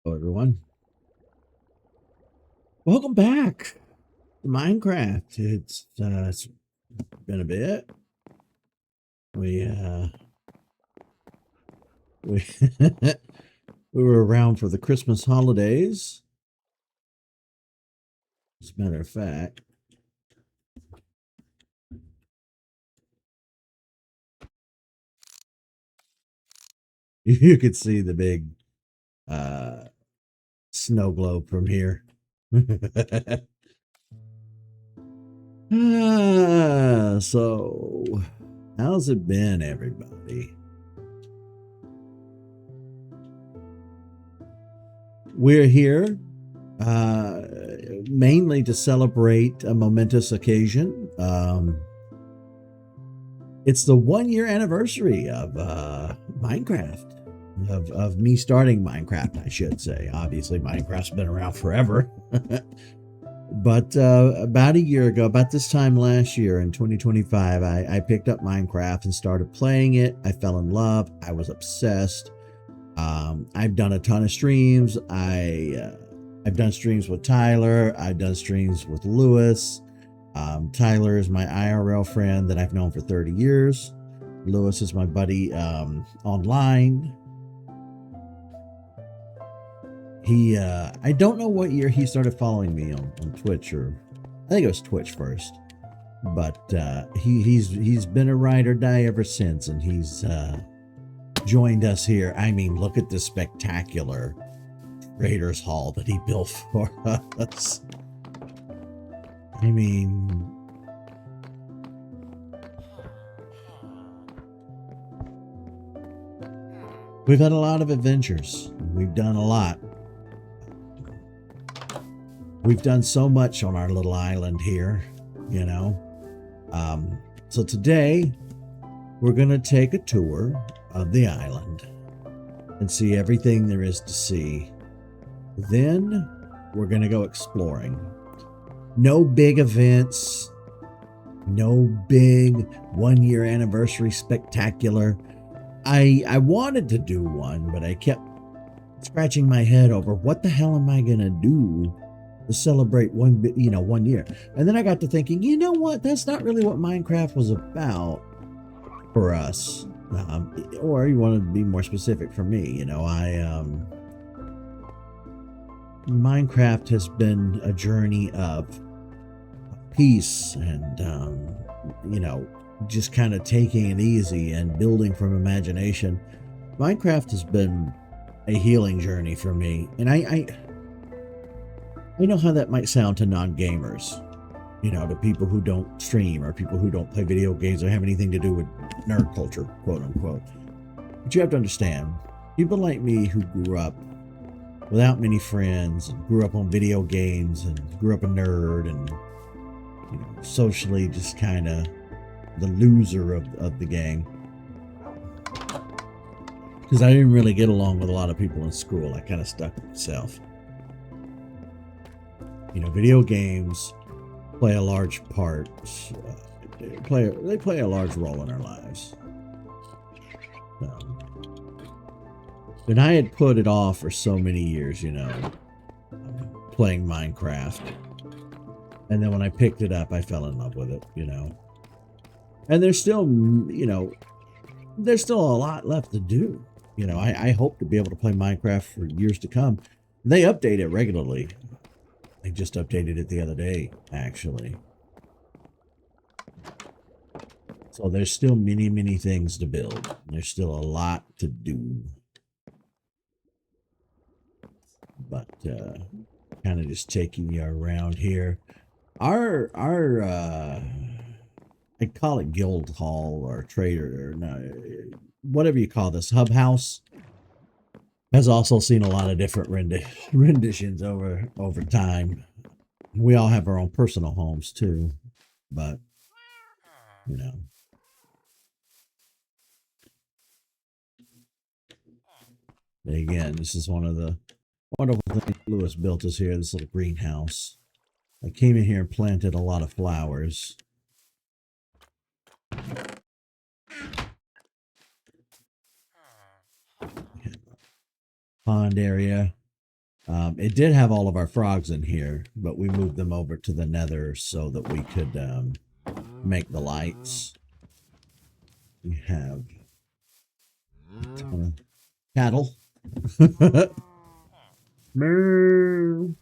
Hello, everyone. Welcome back to Minecraft. It's been a bit. We we we were around for the Christmas holidays. As a matter of fact, you could see the big snow globe from here. So how's it been, everybody? We're here mainly to celebrate a momentous occasion. It's the 1 year anniversary of Minecraft, of me starting Minecraft, I should say. Obviously, Minecraft's been around forever. But about a year ago, about this time last year in 2025, I picked up Minecraft and started playing it. I fell in love. I was obsessed. I've done a ton of streams. I've done streams with Tyler. I've done streams with Lewis. Tyler is my IRL friend that I've known for 30 years. Lewis is my buddy online. He, I don't know what year he started following me on Twitch, or I think it was Twitch first. But he's been a ride or die ever since, and he's joined us here. I mean, look at this spectacular Raiders Hall that he built for us. I mean, we've had a lot of adventures. We've done a lot. We've done so much on our little island here, you know. So today, we're going to take a tour of the island and see everything there is to see. Then, we're going to go exploring. No big events, no big 1 year anniversary spectacular. I wanted to do one, but I kept scratching my head over what the hell am I going to do to celebrate 1 year. And then I got to thinking, you know what? That's not really what Minecraft was about for us. Or you want to be more specific for me, you know, Minecraft has been a journey of peace and, you know, just kind of taking it easy and building from imagination. Minecraft has been a healing journey for me. And I know how that might sound to non-gamers, you know, to people who don't stream or people who don't play video games or have anything to do with nerd culture, quote unquote. But you have to understand, people like me who grew up without many friends and grew up on video games and grew up a nerd and, you know, socially just kind of the loser of the game. Because I didn't really get along with a lot of people in school. I kind of stuck with myself. You know, video games play a large part. They play a large role in our lives. And I had put it off for so many years, you know, playing Minecraft. And then when I picked it up, I fell in love with it, you know. And there's still, you know, there's still a lot left to do. You know, I hope to be able to play Minecraft for years to come. They update it regularly. They just updated it the other day, actually. So there's still many, many things to build. There's still a lot to do. But kind of just taking you around here. Our I call it guild hall or trader or no, whatever you call this, hub house, has also seen a lot of different renditions over time. We all have our own personal homes too, but you know, Again, this is one of the wonderful things Lewis built us here, this little greenhouse. I came in here and planted a lot of flowers. Pond area. It did have all of our frogs in here, but we moved them over to the nether so that we could make the lights. We have a ton of cattle. Moo.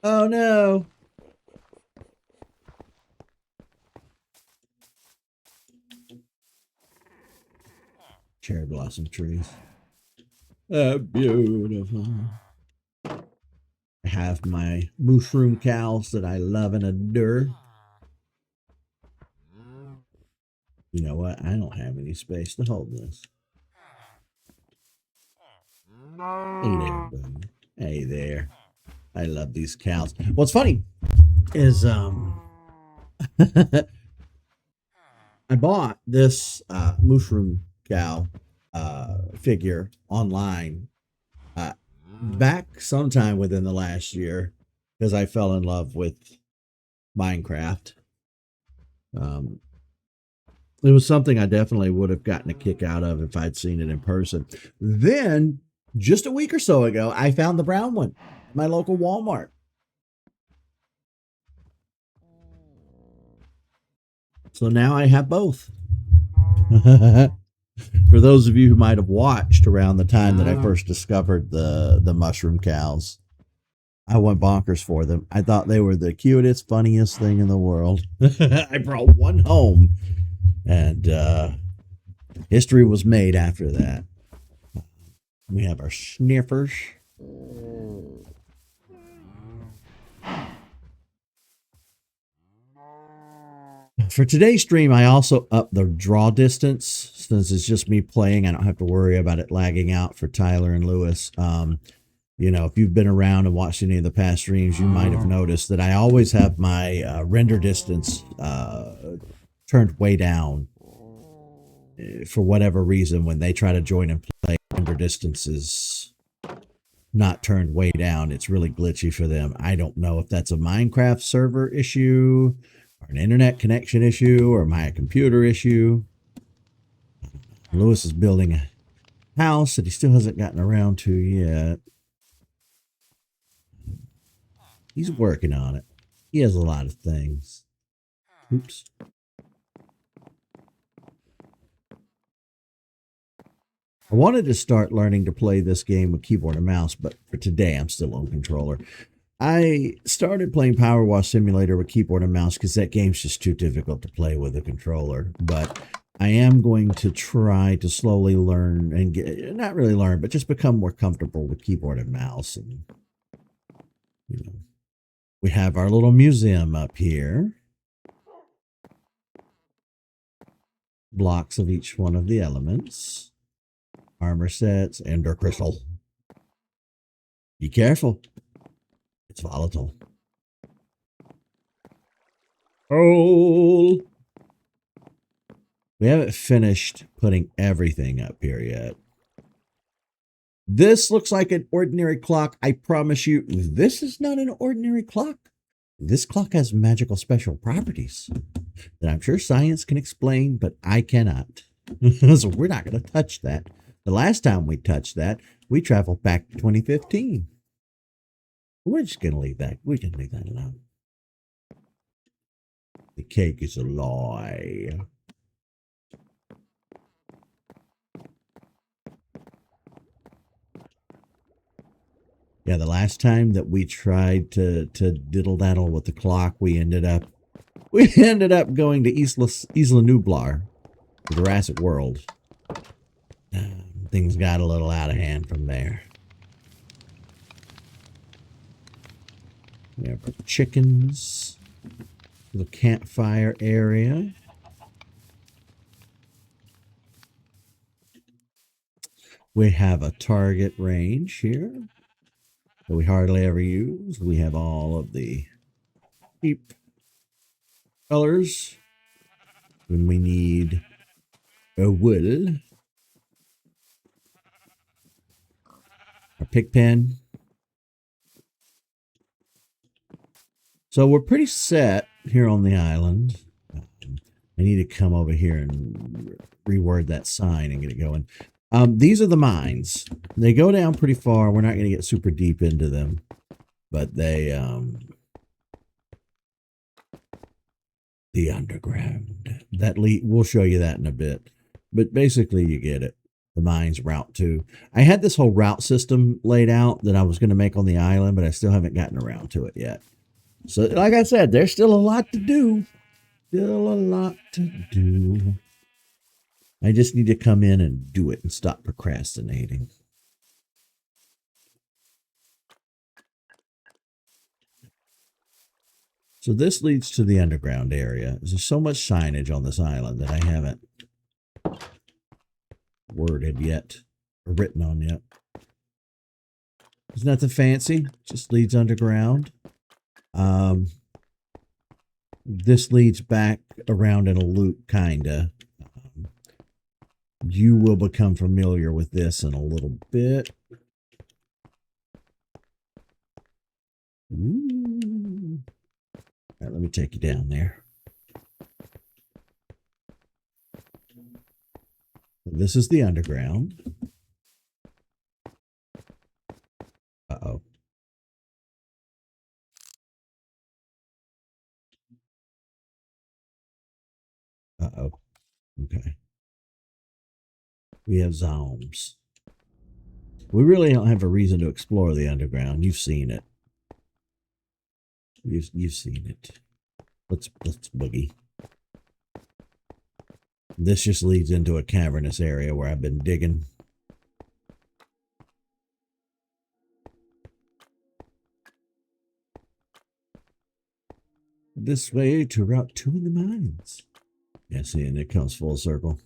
Oh no. Cherry blossom trees. Beautiful. I have my mushroom cows that I love and adore. You know what? I don't have any space to hold this. Hey there, buddy. Hey there. I love these cows. What's funny is I bought this mushroom cow figure online back sometime within the last year because I fell in love with Minecraft. It was something I definitely would have gotten a kick out of if I'd seen it in person. Then, just a week or so ago, I found the brown one at my local Walmart. So now I have both. For those of you who might have watched around the time that I first discovered the mushroom cows, I went bonkers for them. I thought they were the cutest, funniest thing in the world. I brought one home, and history was made after that. We have our sniffers. For today's stream, I also upped the draw distance. Since it's just me playing, I don't have to worry about it lagging out for Tyler and Lewis. You know, if you've been around and watched any of the past streams, you might have noticed that I always have my render distance turned way down. For whatever reason, when they try to join and play, render distance is not turned way down. It's really glitchy for them. I don't know if that's a Minecraft server issue, or an internet connection issue, or my computer issue. Lewis is building a house that he still hasn't gotten around to yet. He's working on it. He has a lot of things. Oops. I wanted to start learning to play this game with keyboard and mouse, but for today I'm still on controller. I started playing Power Wash Simulator with keyboard and mouse because that game's just too difficult to play with a controller. But I am going to try to slowly learn and get, not really learn, but just become more comfortable with keyboard and mouse. And, you know, we have our little museum up here. Blocks of each one of the elements. Armor sets, ender crystal. Be careful. It's volatile. Oh. We haven't finished putting everything up here yet. This looks like an ordinary clock. I promise you, this is not an ordinary clock. This clock has magical special properties that I'm sure science can explain, but I cannot. So we're not going to touch that. The last time we touched that, we traveled back to 2015. We're just going to leave that. We can leave that alone. The cake is a lie. Yeah, the last time that we tried to diddle daddle with the clock, we ended up going to Isla Nublar, the Jurassic World. Things got a little out of hand from there. We have our chickens, the campfire area. We have a target range here. that we hardly ever use. We have all of the cheap colors when we need a wool. Our pick pen. So we're pretty set here on the island. I need to come over here and reword that sign and get it going. These are the mines. They go down pretty far. We're not going to get super deep into them, but they, the underground. We'll show you that in a bit. But basically, you get it. The mines route to. I had this whole route system laid out that I was going to make on the island, but I still haven't gotten around to it yet. So, like I said, there's still a lot to do. Still a lot to do. I just need to come in and do it and stop procrastinating. So this leads to the underground area. There's so much signage on this island that I haven't worded yet or written on yet. There's nothing fancy. Just leads underground. This leads back around in a loop, kinda. You will become familiar with this in a little bit. Ooh. All right, let me take you down there. This is the underground. Uh-oh. Uh-oh. Okay. We have zombies. We really don't have a reason to explore the underground. You've seen it. You've seen it. Let's boogie. This just leads into a cavernous area where I've been digging. This way to Route 2 in the mines. Yeah, see, and it comes full circle.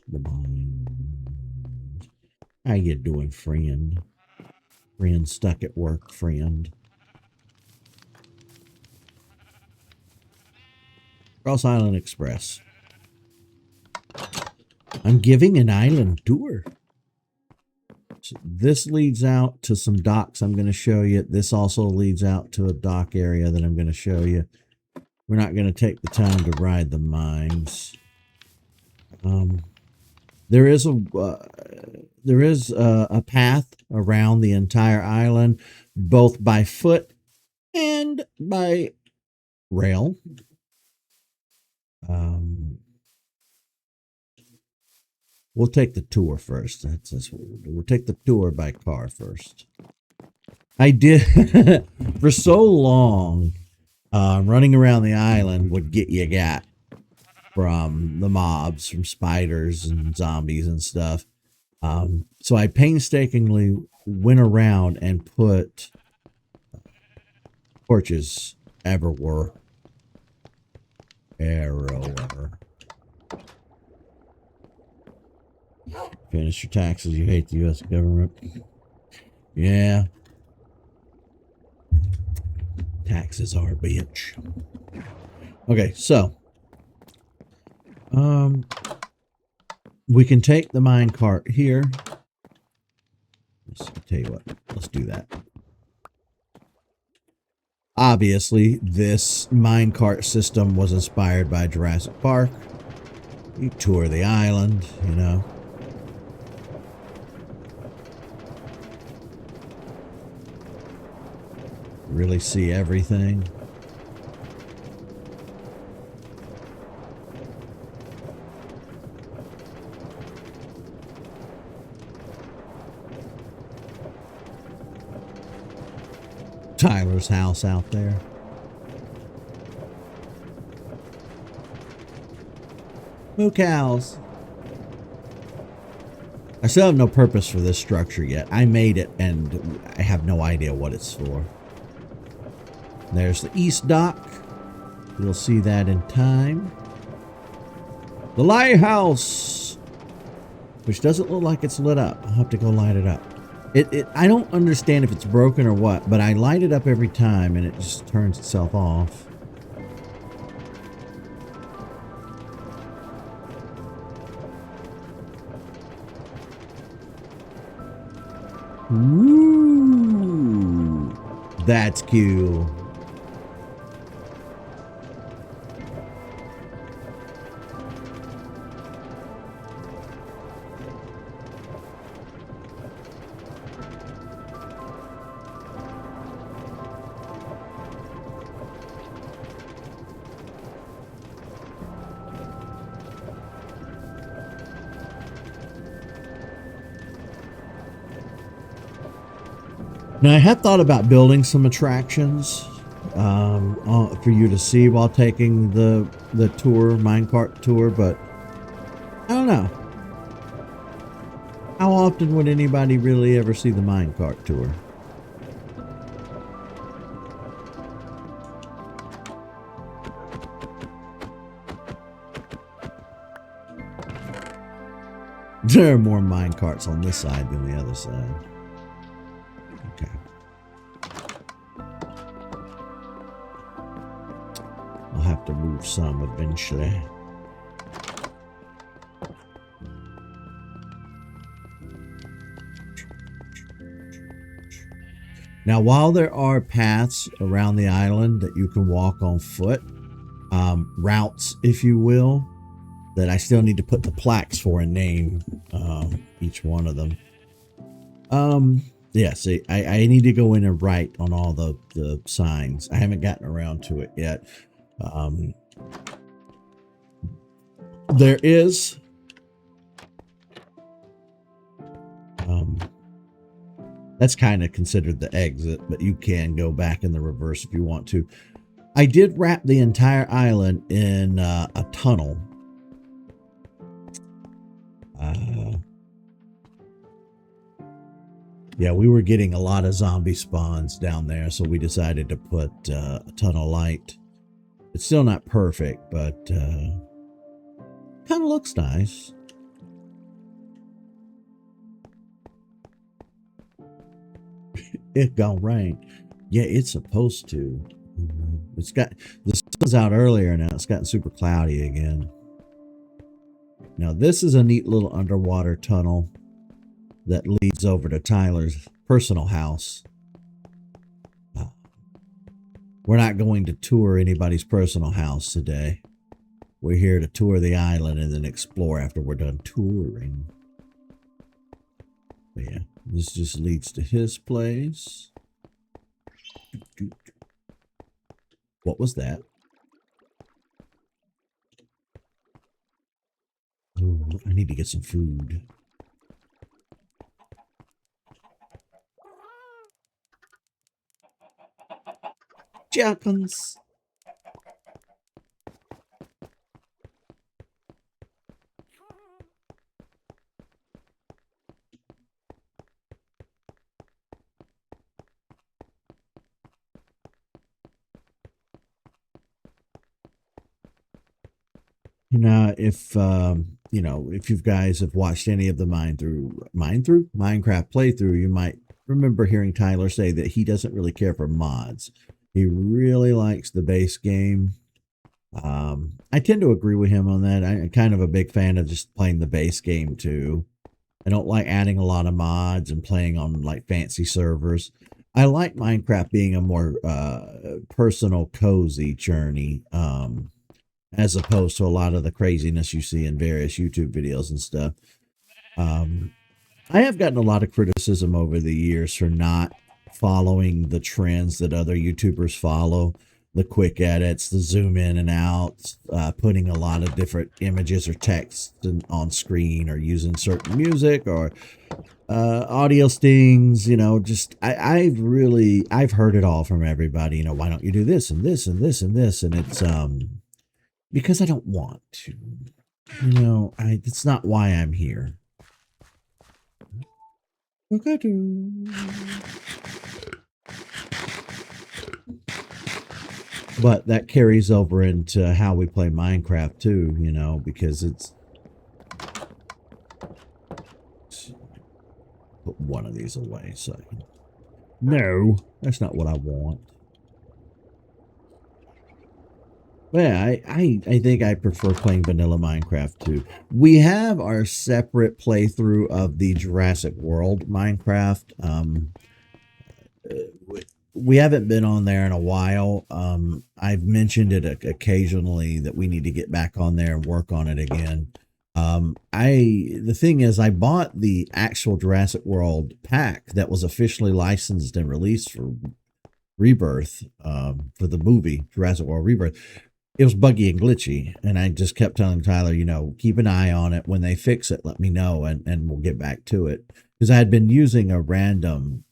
The mines. How you doing, friend? Friend stuck at work, friend. Cross Island Express. I'm giving an island tour. So this leads out to some docks I'm going to show you. This also leads out to a dock area that I'm going to show you. We're not going to take the time to ride the mines. There is a path around the entire island, both by foot and by rail. We'll take the tour first. That's what we'll do. We'll take the tour by car first. I did for so long. Running around the island would get you got from the mobs, from spiders and zombies and stuff. So I painstakingly went around and put torches everywhere. Finish your taxes. You hate the U.S. government. Yeah. Taxes are a bitch. Okay, so we can take the mine cart here. I'll tell you what, let's do that. Obviously, this minecart system was inspired by Jurassic Park. You tour the island, you know. Really see everything. Tyler's house out there. Moo cows. I still have no purpose for this structure yet. I made it and I have no idea what it's for. There's the east dock. You'll see that in time. The lighthouse, which doesn't look like it's lit up. I'll have to go light it up. I don't understand if it's broken or what, but I light it up every time and it just turns itself off. Ooh, that's cute. Now, I have thought about building some attractions for you to see while taking the tour, minecart tour, but I don't know. How often would anybody really ever see the minecart tour? There are more minecarts on this side than the other side. Okay. I'll have to move some eventually. Now, while there are paths around the island that you can walk on foot, routes, if you will, that I still need to put the plaques for and name each one of them. Yeah, see, I need to go in and write on all the signs. I haven't gotten around to it yet. There is that's kind of considered the exit, but you can go back in the reverse if you want to. I did wrap the entire island in a tunnel. Yeah, we were getting a lot of zombie spawns down there, so we decided to put a tunnel light. It's still not perfect, but kind of looks nice. It gonna rain. Yeah, it's supposed to. It's got the sun's out earlier now. It's gotten super cloudy again. Now this is a neat little underwater tunnel that leads over to Tyler's personal house. We're not going to tour anybody's personal house today. We're here to tour the island and then explore after we're done touring. But yeah, this just leads to his place. What was that? Oh, I need to get some food. Chickens. Now, if you know, if you guys have watched any of the Minecraft playthrough, you might remember hearing Tyler say that he doesn't really care for mods. He really likes the base game. I tend to agree with him on that. I'm kind of a big fan of just playing the base game too. I don't like adding a lot of mods and playing on like fancy servers. I like Minecraft being a more personal, cozy journey. As opposed to a lot of the craziness you see in various YouTube videos and stuff. I have gotten a lot of criticism over the years for not following the trends that other YouTubers follow. The quick edits, the zoom in and out, putting a lot of different images or text on screen, or using certain music or audio stings. You know, just I've heard it all from everybody. You know, why don't you do this and this and this and this? And it's because I don't want to. You know, it's not why I'm here. But that carries over into how we play Minecraft too, you know, because it's put one of these away. So no, that's not what I want. Yeah, I think I prefer playing vanilla Minecraft too. We have our separate playthrough of the Jurassic World Minecraft. We haven't been on there in a while. I've mentioned it occasionally that we need to get back on there and work on it again. The thing is, I bought the actual Jurassic World pack that was officially licensed and released for Rebirth, for the movie Jurassic World Rebirth. It was buggy and glitchy, and I just kept telling Tyler, you know, keep an eye on it. When they fix it, let me know, and we'll get back to it. Because I had been using a random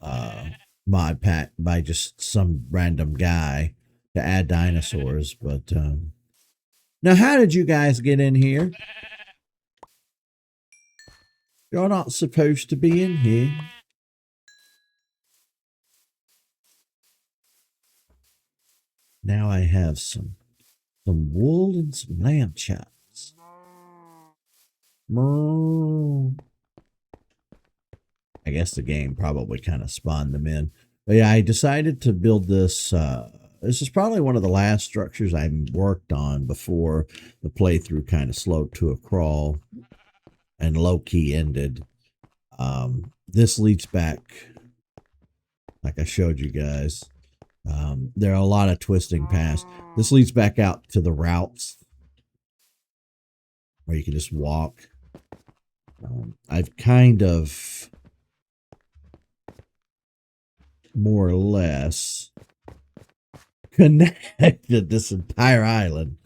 mod pack by just some random guy to add dinosaurs. But now, how did you guys get in here? You're not supposed to be in here. Now I have some wool and some lamb chops. Moo. I guess the game probably kind of spawned them in. But yeah, I decided to build this. This is probably one of the last structures I worked on before the playthrough kind of slowed to a crawl and low key ended. This leads back, like I showed you guys. There are a lot of twisting paths. This leads back out to the routes where you can just walk. I've kind of more or less connected this entire island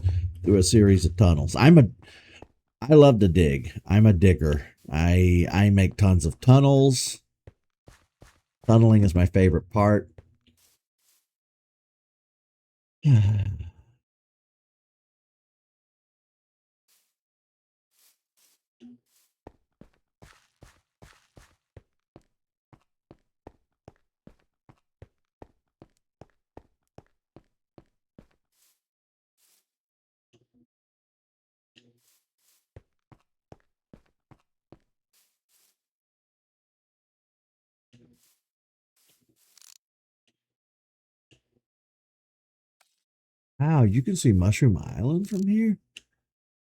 through a series of tunnels. I love to dig. I'm a digger. I make tons of tunnels. Tunneling is my favorite part. Wow, you can see Mushroom Island from here?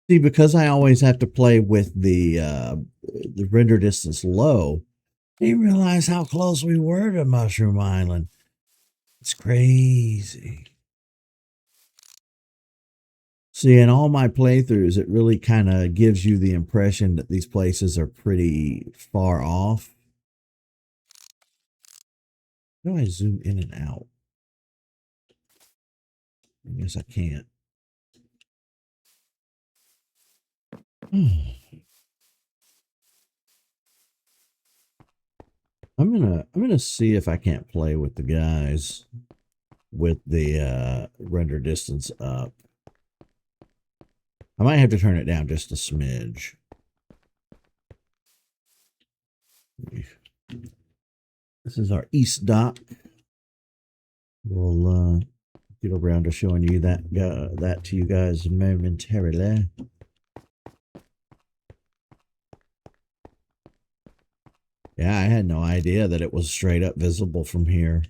See, because I always have to play with the render distance low, I didn't realize how close we were to Mushroom Island. It's crazy. See, in all my playthroughs, it really kind of gives you the impression that these places are pretty far off. How do I zoom in and out? I guess I can't. I'm gonna see if I can't play with the guys with the render distance up. I might have to turn it down just a smidge. This is our east dock. We'll get around to showing you that to you guys momentarily. Yeah, I had no idea that it was straight up visible from here.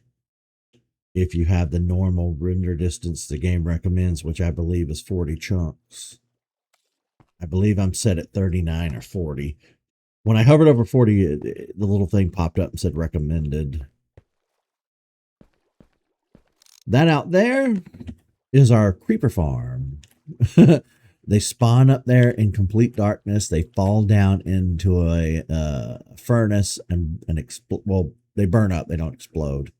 If you have the normal render distance the game recommends, which I believe is 40 chunks. I believe I'm set at 39 or 40. When I hovered over 40, the little thing popped up and said recommended. That out there is our creeper farm. They spawn up there in complete darkness. They fall down into a furnace and well, they burn up. They don't explode.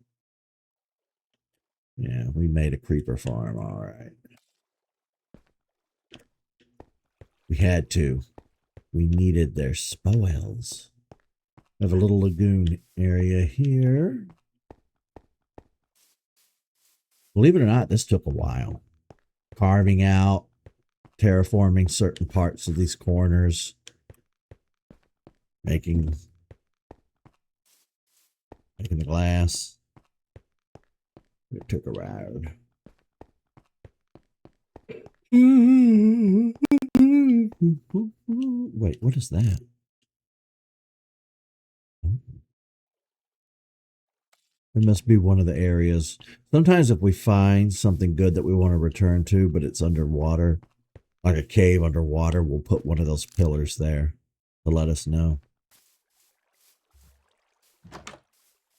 Yeah, we made a creeper farm. All right. We had to. We needed their spoils. We have a little lagoon area here. Believe it or not, this took a while. Carving out, terraforming certain parts of these corners, making the glass. It took a ride. Wait, what is that? It must be one of the areas. Sometimes if we find something good that we want to return to, but it's underwater, like a cave underwater, we'll put one of those pillars there to let us know.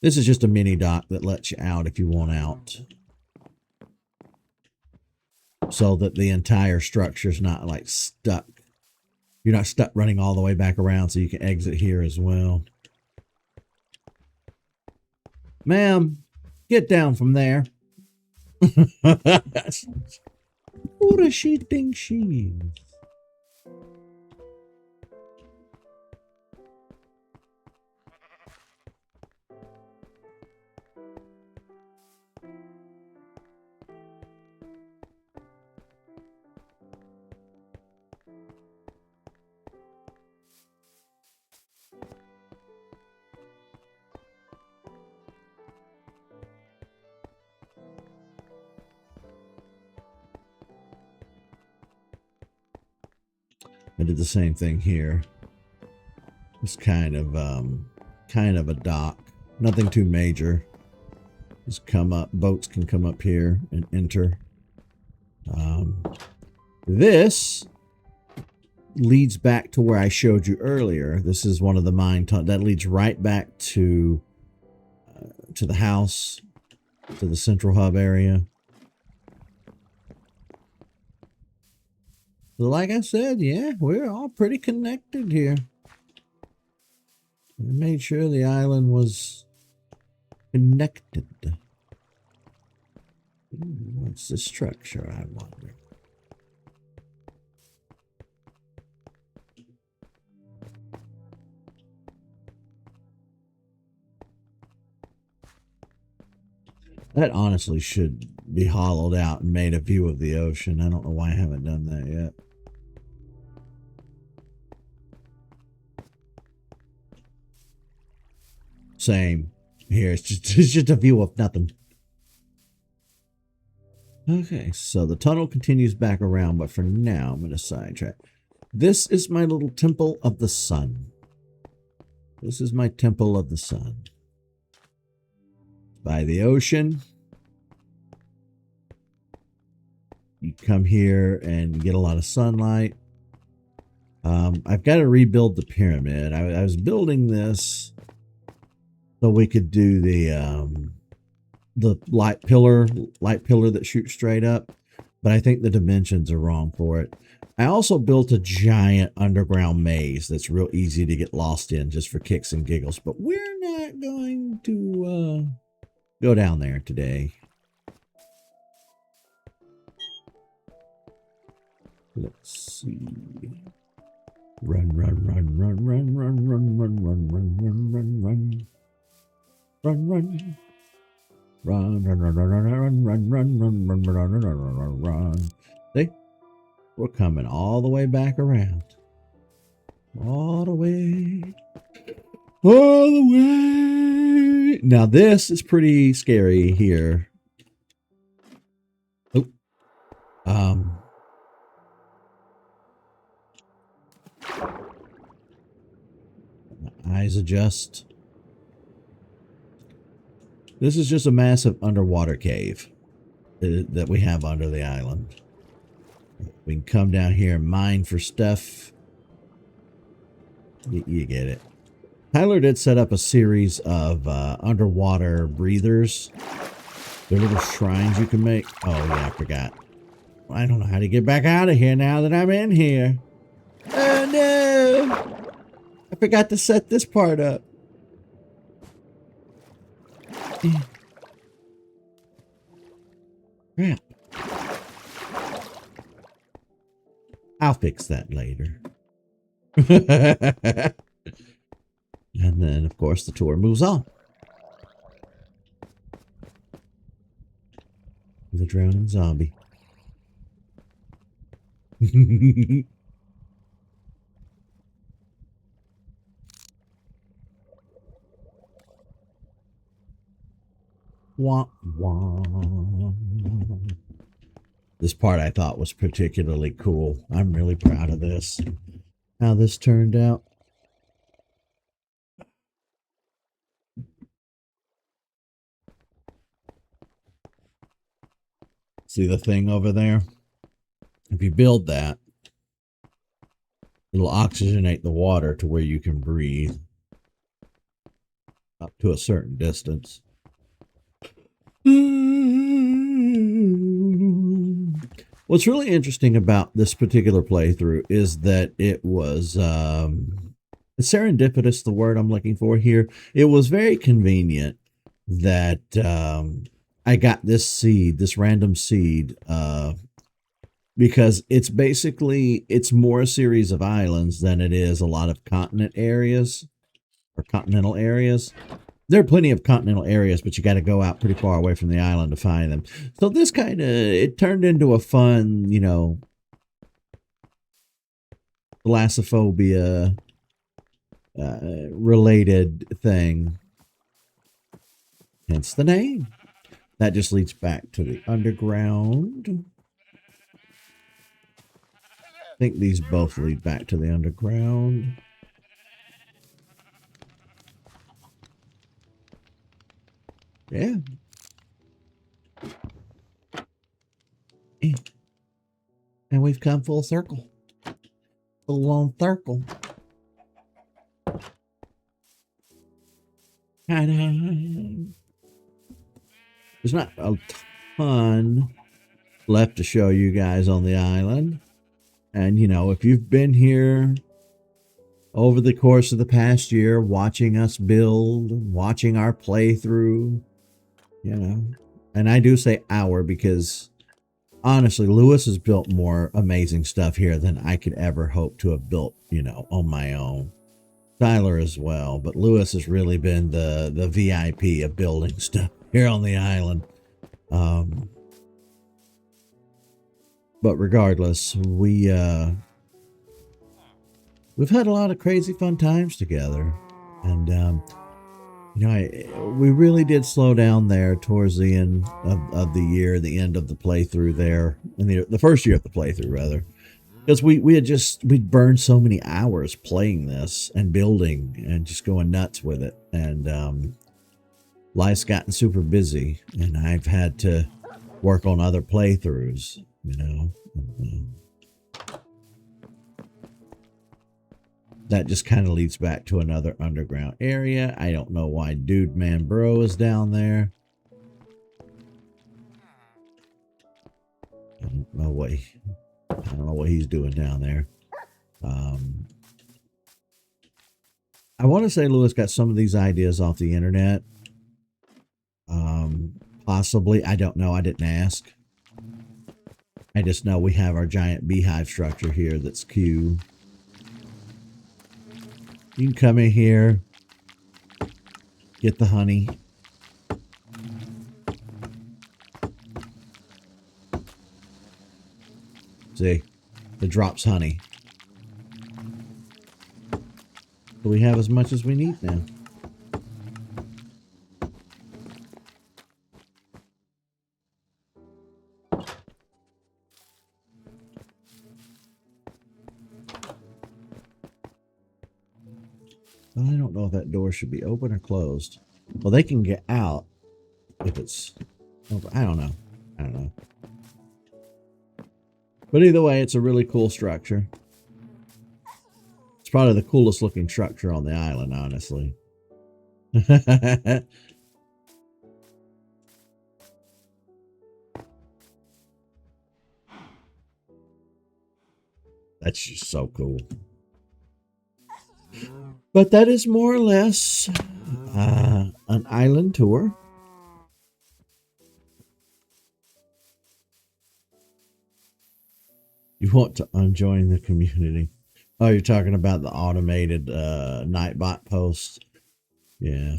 This is just a mini dock that lets you out if you want out. So that the entire structure is not like stuck. You're not stuck running all the way back around, so you can exit here as well. Ma'am, get down from there. Who does she think she is? I did the same thing here. It's kind of a dock. Nothing too major. Just come up. Boats can come up here and enter. This leads back to where I showed you earlier. This is one of the mine tunnels that leads right back to the house, to the central hub area. Like I said, yeah, we're all pretty connected here. We made sure the island was connected. What's the structure, I wonder? That honestly should be hollowed out and made a view of the ocean. I don't know why I haven't done that yet. Same. Here, it's just a view of nothing. Okay, so the tunnel continues back around, but for now, I'm going to sidetrack. This is my little temple of the sun. This is my temple of the sun. By the ocean. You come here and get a lot of sunlight. I've got to rebuild the pyramid. I was building this so we could do the light pillar that shoots straight up, but I think the dimensions are wrong for it. I also built a giant underground maze that's real easy to get lost in just for kicks and giggles, but we're not going to go down there today. Let's see. Run, run, run, run, run, run, run, run, run, run, run, run, run. Run, run. Run, run, run, run, run, run, run, run, run, run, run, run, run, run. See? We're coming all the way back around. All the way. All the way. Now this is pretty scary here. Oh. My eyes adjust. This is just a massive underwater cave that we have under the island. We can come down here and mine for stuff. You get it. Tyler did set up a series of underwater breathers. They're little shrines you can make. Oh, yeah, I forgot. I don't know how to get back out of here now that I'm in here. Oh, no. I forgot to set this part up. Crap. I'll fix that later. And then, of course, the tour moves on. The drowning zombie. Wah, wah. This part I thought was particularly cool. I'm really proud of this, how this turned out. See the thing over there? If you build that, it'll oxygenate the water to where you can breathe up to a certain distance. What's really interesting about this particular playthrough is that it was serendipitous, the word I'm looking for here. It was very convenient that I got this seed, this random seed, because it's basically, it's more a series of islands than it is a lot of continent areas or continental areas. There are plenty of continental areas, but you got to go out pretty far away from the island to find them. So this kind of, it turned into a fun, you know, thalassophobia related thing. Hence the name. That just leads back to the underground. I think these both lead back to the underground. Yeah. And we've come full circle. Full long circle. There's not a ton left to show you guys on the island. And, you know, if you've been here over the course of the past year, watching us build, watching our playthrough, you know, and I do say our because honestly, Lewis has built more amazing stuff here than I could ever hope to have built, you know, on my own. Tyler as well, but Lewis has really been the VIP of building stuff here on the island. But regardless, we've had a lot of crazy fun times together, and you know, we really did slow down there towards the end of the year, the end of the playthrough there, in the first year of the playthrough rather, because we'd burned so many hours playing this and building and just going nuts with it, and life's gotten super busy, and I've had to work on other playthroughs, you know. That just kind of leads back to another underground area. I don't know why Dude Man Bro is down there. I don't know what he's doing down there. I want to say Lewis got some of these ideas off the internet. Possibly. I don't know. I didn't ask. I just know we have our giant beehive structure here that's Q. You can come in here, get the honey. See, it drops honey. So we have as much as we need now. I don't know if that door should be open or closed. Well, they can get out if it's open. I don't know. But either way, it's a really cool structure. It's probably the coolest looking structure on the island, honestly. That's just so cool. But that is more or less an island tour. You want to unjoin the community. Oh, you're talking about the automated Nightbot post. Yeah.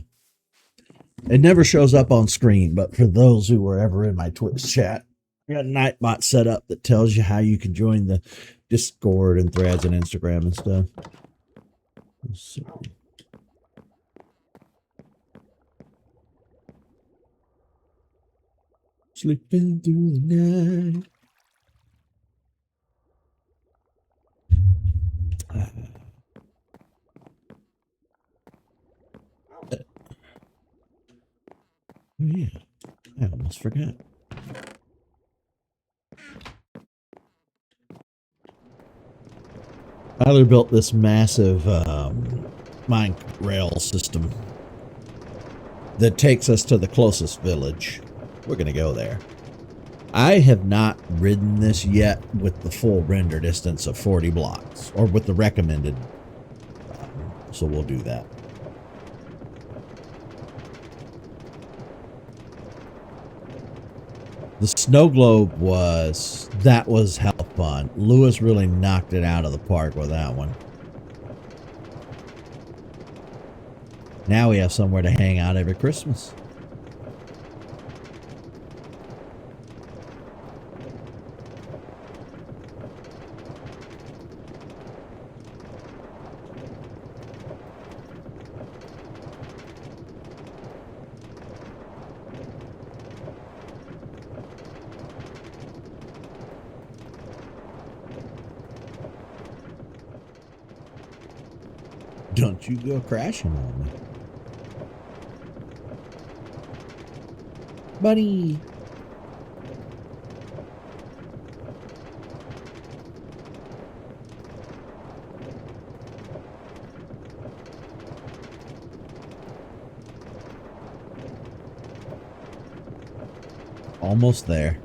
It never shows up on screen, but for those who were ever in my Twitch chat, I got a Nightbot set up that tells you how you can join the Discord and threads and Instagram and stuff. Let's see. Sleeping through the night. Oh, yeah. I almost forgot. Tyler built this massive mine rail system that takes us to the closest village. We're going to go there. I have not ridden this yet with the full render distance of 40 blocks, or with the recommended. So we'll do that. The snow globe was hell fun. Lewis really knocked it out of the park with that one. Now we have somewhere to hang out every Christmas. Don't you go crashing on me. Buddy. Almost there.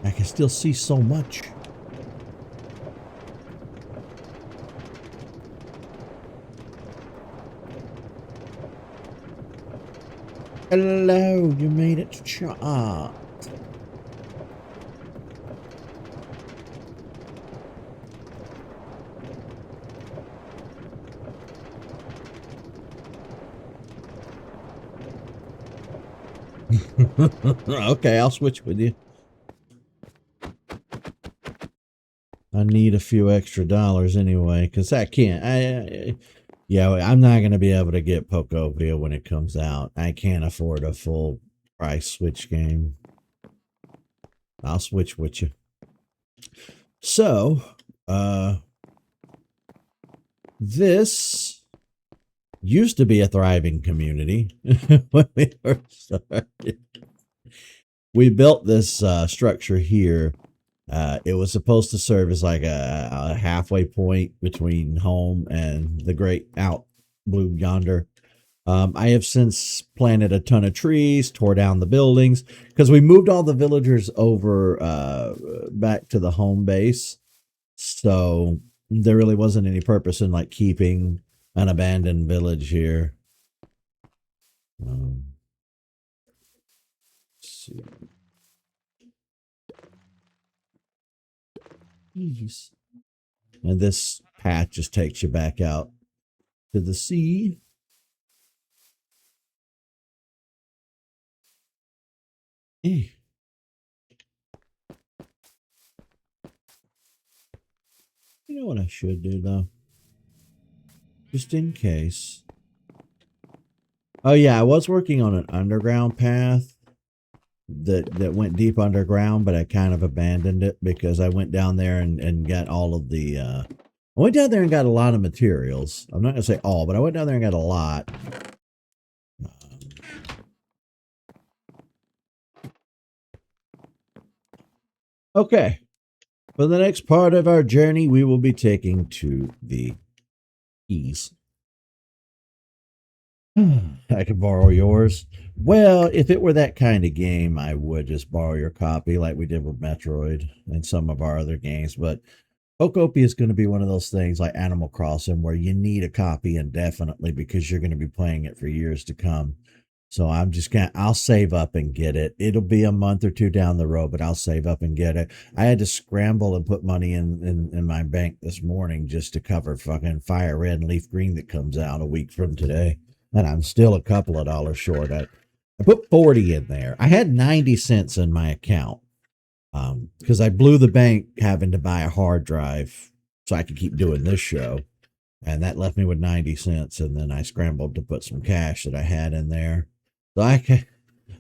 I can still see so much. Hello, you made it to chart. Okay, I'll switch with you. I need a few extra dollars anyway, because I can't. Yeah, I'm not going to be able to get Pocovia when it comes out. I can't afford a full price Switch game. I'll switch with you. So, this used to be a thriving community when we first started. We built this structure here. It was supposed to serve as like a halfway point between home and the great out blue yonder. I have since planted a ton of trees, tore down the buildings, because we moved all the villagers over back to the home base. So there really wasn't any purpose in like keeping an abandoned village here. Let's see. Jeez. And this path just takes you back out to the sea. You know what I should do though? Just in case. Oh yeah, I was working on an underground path that went deep underground, but I kind of abandoned it because I went down there and got all of the I went down there and got a lot of materials. I'm not gonna say all, but I went down there and got a lot. Okay. For the next part of our journey, we will be taking to the keys. I could borrow yours. Well, if it were that kind of game, I would just borrow your copy like we did with Metroid and some of our other games. But Pocopia is going to be one of those things like Animal Crossing where you need a copy indefinitely because you're going to be playing it for years to come. So I'm just going to, I'll save up and get it. It'll be a month or two down the road, but I'll save up and get it. I had to scramble and put money in my bank this morning just to cover fucking Fire Red and Leaf Green that comes out a week from today. And I'm still a couple of dollars short. I put 40 in there. I had 90 cents in my account because I blew the bank having to buy a hard drive so I could keep doing this show. And that left me with 90 cents. And then I scrambled to put some cash that I had in there. So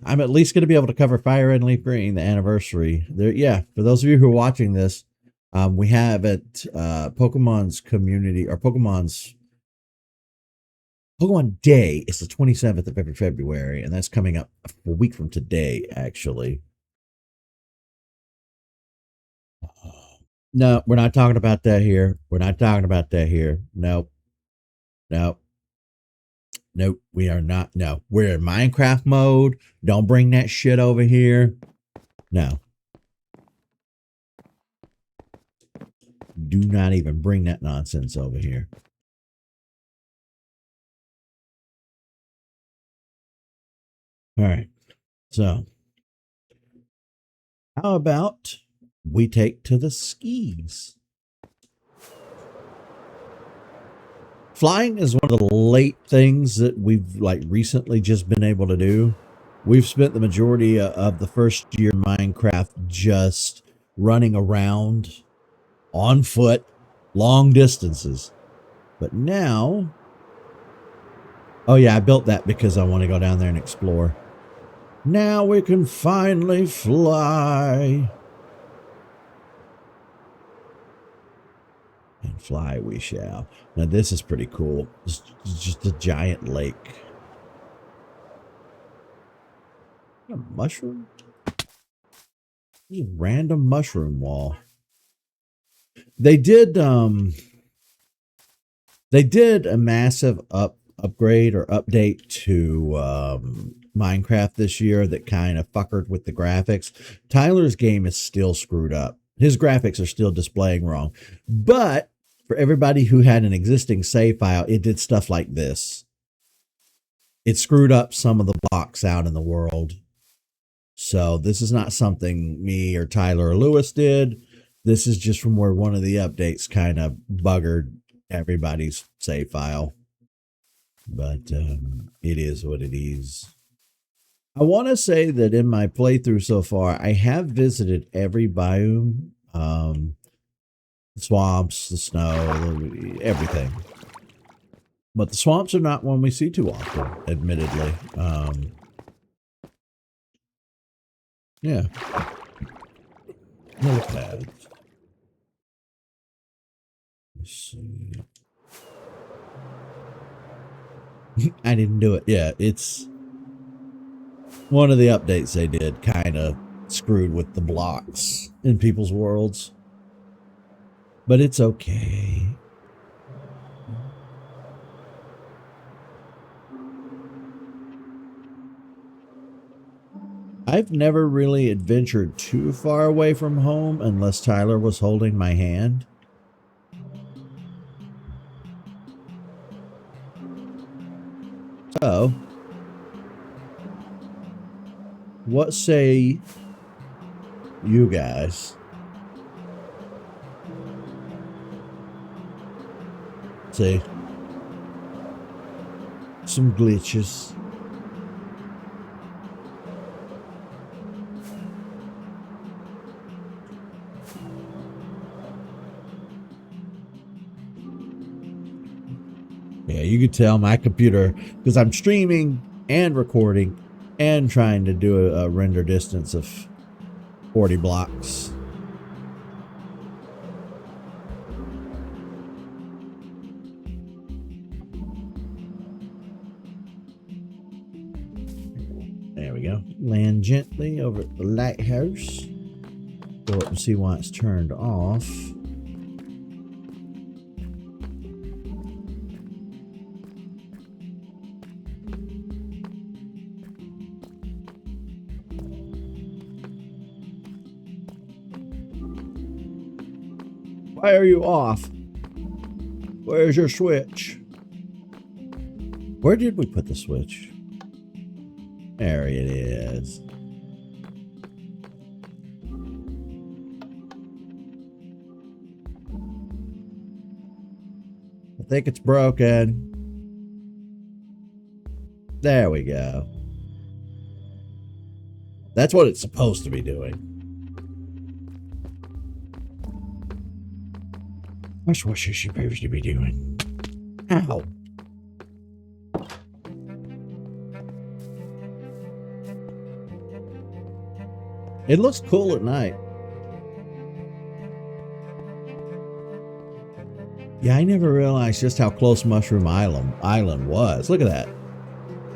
I'm at least going to be able to cover Fire and Leaf Green, the anniversary. There, yeah. For those of you who are watching this, we have at Pokemon's community or Pokemon Day. It's the 27th of every February, and that's coming up a week from today, actually. No, we're not talking about that here. We're not talking about that here. Nope. Nope. Nope. We are not. No, we're in Minecraft mode. Don't bring that shit over here. No. Do not even bring that nonsense over here. All right. So, how about we take to the skis? Flying is one of the late things that we've recently just been able to do. We've spent the majority of the first year in Minecraft just running around on foot, long distances. But now, oh yeah, I built that because I want to go down there and explore. Now we can finally fly. And fly we shall. Now this is pretty cool. It's just a giant lake. A mushroom? Just a random mushroom wall. They did a massive upgrade or update to Minecraft this year that kind of fuckered with the graphics. Tyler's game is still screwed up. His graphics are still displaying wrong. But for everybody who had an existing save file, it did stuff like this. It screwed up some of the blocks out in the world. So this is not something me or Tyler or Lewis did. This is just from where one of the updates kind of buggered everybody's save file. But it is what it is. I want to say that in my playthrough so far, I have visited every biome. The swamps, the snow, everything. But the swamps are not one we see too often, admittedly. Yeah. Notepad. Let's see. I didn't do it. Yeah, it's one of the updates they did kind of screwed with the blocks in people's worlds. But it's okay. I've never really adventured too far away from home unless Tyler was holding my hand. So, what say you guys? See, some glitches. Yeah, you could tell my computer, because I'm streaming and recording and trying to do a render distance of 40 blocks. There we go. Land gently over at the lighthouse. Go up and see why it's turned off. Why are you off? Where's your switch? Where did we put the switch? There it is. I think it's broken. There we go. That's what it's supposed to be doing. That's what she's supposed to be doing. Ow. It looks cool at night. Yeah, I never realized just how close Mushroom Island was. Look at that.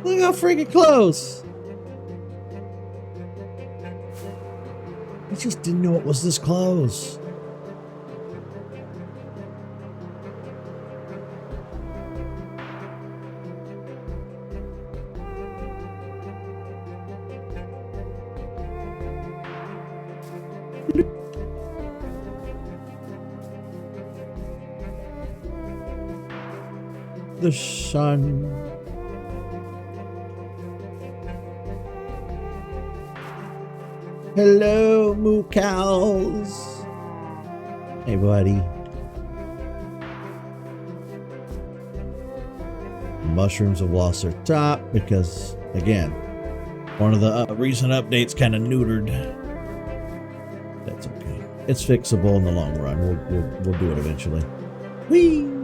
Look how freaking close. I just didn't know it was this close. The sun. Hello, moo cows. Hey, buddy. Mushrooms have lost their top because, again, one of the recent updates kind of neutered. That's okay. It's fixable in the long run. We'll do it eventually. Whee!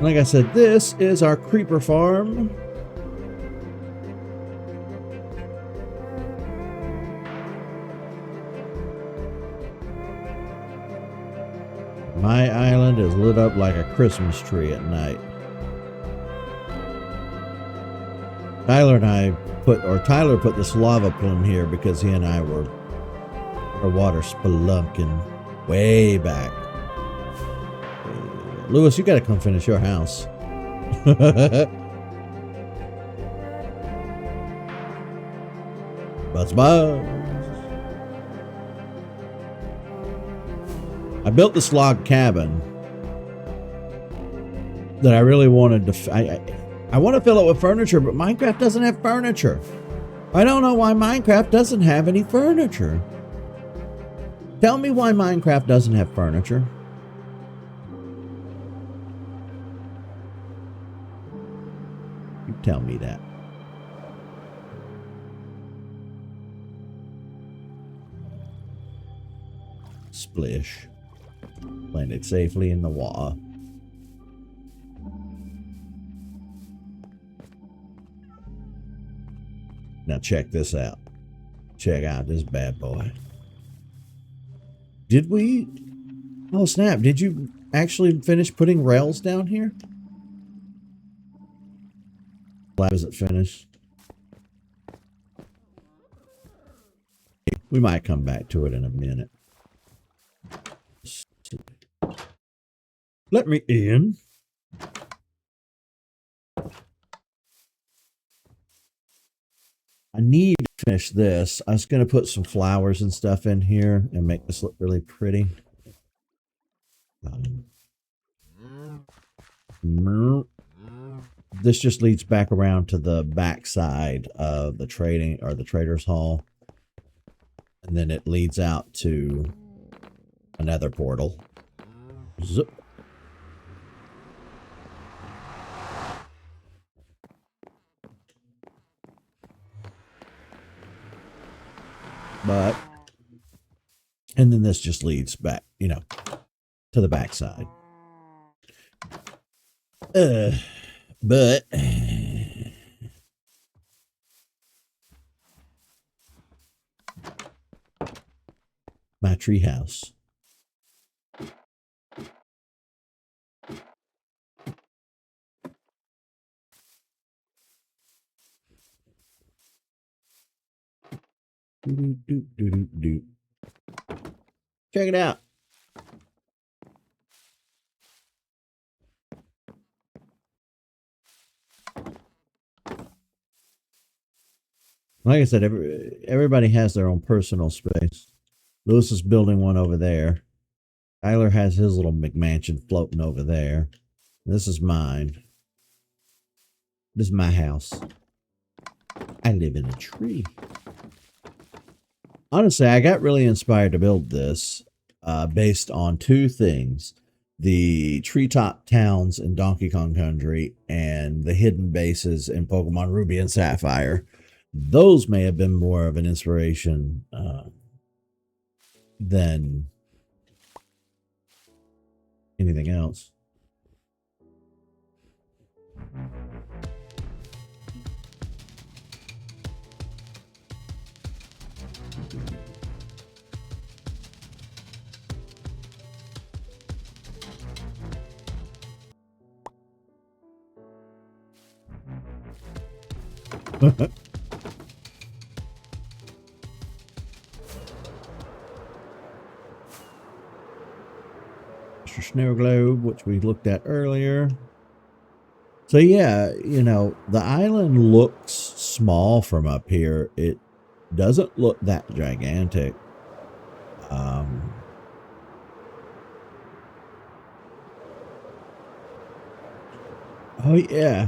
Like I said, this is our creeper farm. My island is lit up like a Christmas tree at night. Tyler put this lava plume here because he and I were water spelunking way back. Lewis, you gotta come finish your house. Buzz. I built this log cabin that I really wanted to. I want to fill it with furniture, but Minecraft doesn't have furniture. I don't know why Minecraft doesn't have any furniture. Tell me why Minecraft doesn't have furniture. You tell me that. Splish. Landed safely in the water. Now check this out. Check out this bad boy. Did we? Oh snap, did you actually finish putting rails down here? Lab is it finished? We might come back to it in a minute. Let me in. I need to finish this. I was going to put some flowers and stuff in here and make this look really pretty. This just leads back around to the back side of the trading or the trader's hall. And then it leads out to another portal. Zip. But, and then this just leads back, you know, to the backside. But my tree house. Check it out. Like I said, everybody has their own personal space. Lewis is building one over there. Tyler has his little McMansion floating over there. This is mine. This is my house. I live in a tree. Honestly, I got really inspired to build this based on two things. The treetop towns in Donkey Kong Country and the hidden bases in Pokemon Ruby and Sapphire. Those may have been more of an inspiration than anything else. Mr. Snow Globe, which we looked at earlier. So yeah, you know, the island looks small from up here. It doesn't look that gigantic. Oh yeah.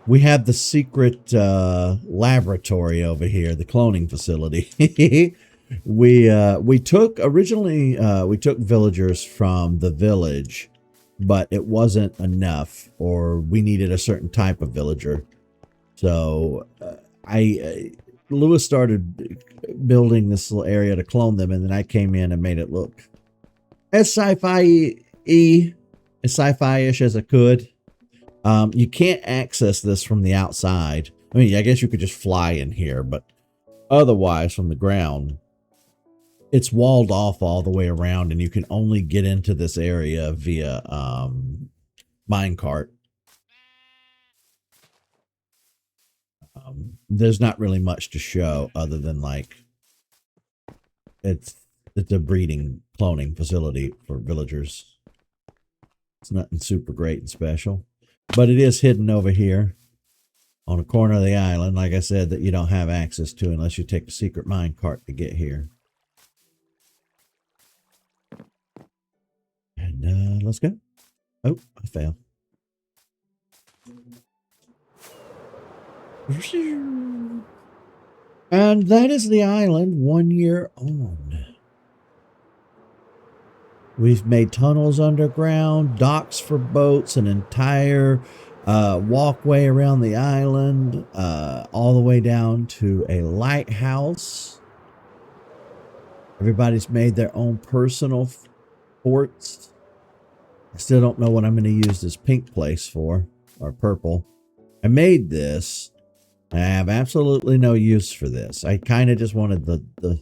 We have the secret laboratory over here, the cloning facility. we took originally we took villagers from the village, but it wasn't enough, or we needed a certain type of villager. So Lewis started building this little area to clone them, and then I came in and made it look as sci-fi-ish as it could. You can't access this from the outside. I mean, I guess you could just fly in here, but otherwise from the ground, it's walled off all the way around, and you can only get into this area via minecart. There's not really much to show other than like it's a breeding cloning facility for villagers. It's nothing super great and special. But it is hidden over here on a corner of the island, like I said, that you don't have access to unless you take the secret minecart to get here. And let's go. Oh, I fell. And that is the island 1 year on. We've made tunnels underground, docks for boats, an entire walkway around the island, all the way down to a lighthouse. Everybody's made their own personal forts. I still don't know what I'm going to use this pink place for, or purple. I made this. I have absolutely no use for this. I kind of just wanted to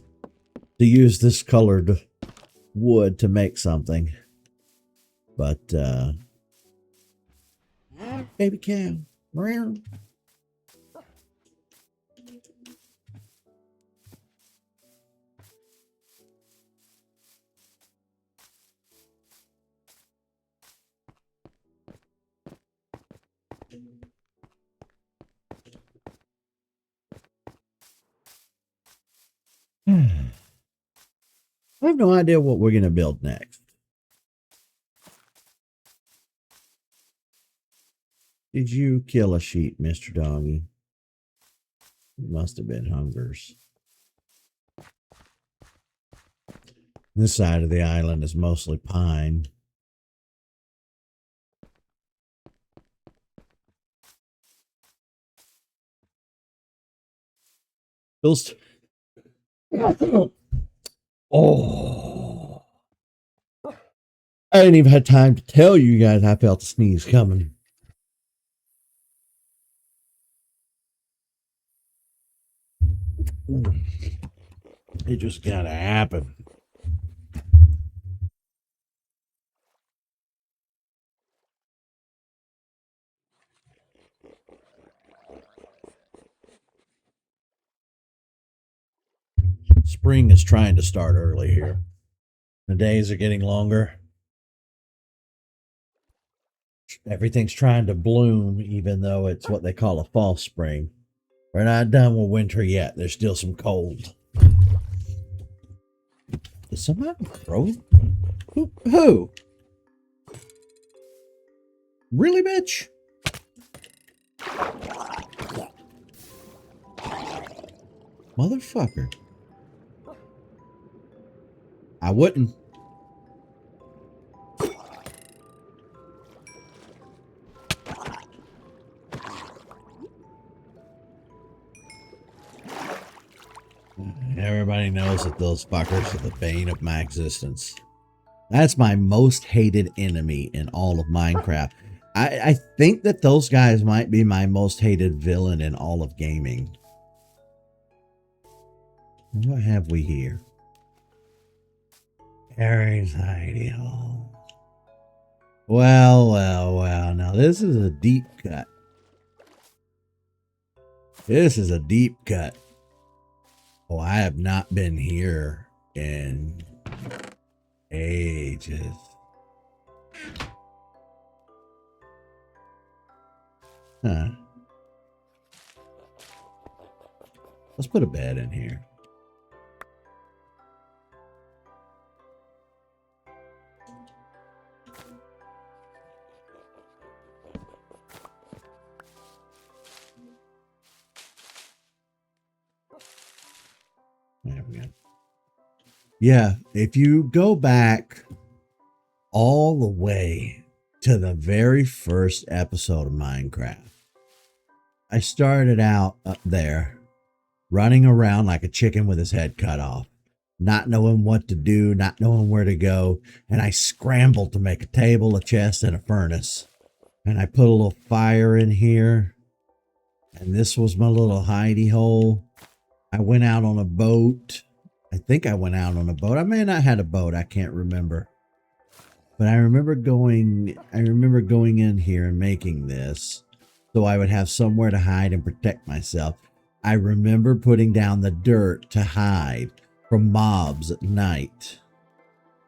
use this colored wood to make something. But baby cow. I have no idea what we're going to build next. Did you kill a sheep, Mr. Doggy? It must have been hungers. This side of the island is mostly pine. Oh, I didn't even have time to tell you guys I felt the sneeze coming. It just gotta happen. Spring is trying to start early here. The days are getting longer. Everything's trying to bloom, even though it's what they call a false spring. We're not done with winter yet. There's still some cold. Did somebody throw? Who? Really, bitch? Motherfucker. I wouldn't. Everybody knows that those fuckers are the bane of my existence. That's my most hated enemy in all of Minecraft. I think that those guys might be my most hated villain in all of gaming. What have we here? Harry's hidey hole. Well, well, well. Now this is a deep cut. This is a deep cut. Oh, I have not been here in ages. Huh. Let's put a bed in here. There we go. Yeah, if you go back all the way to the very first episode of Minecraft, I started out up there running around like a chicken with his head cut off, not knowing what to do, not knowing where to go. And I scrambled to make a table, a chest, and a furnace. And I put a little fire in here. And this was my little hidey hole. I went out on a boat. I think I went out on a boat. I may not have had a boat. I can't remember. But I remember going in here and making this so I would have somewhere to hide and protect myself. I remember putting down the dirt to hide from mobs at night.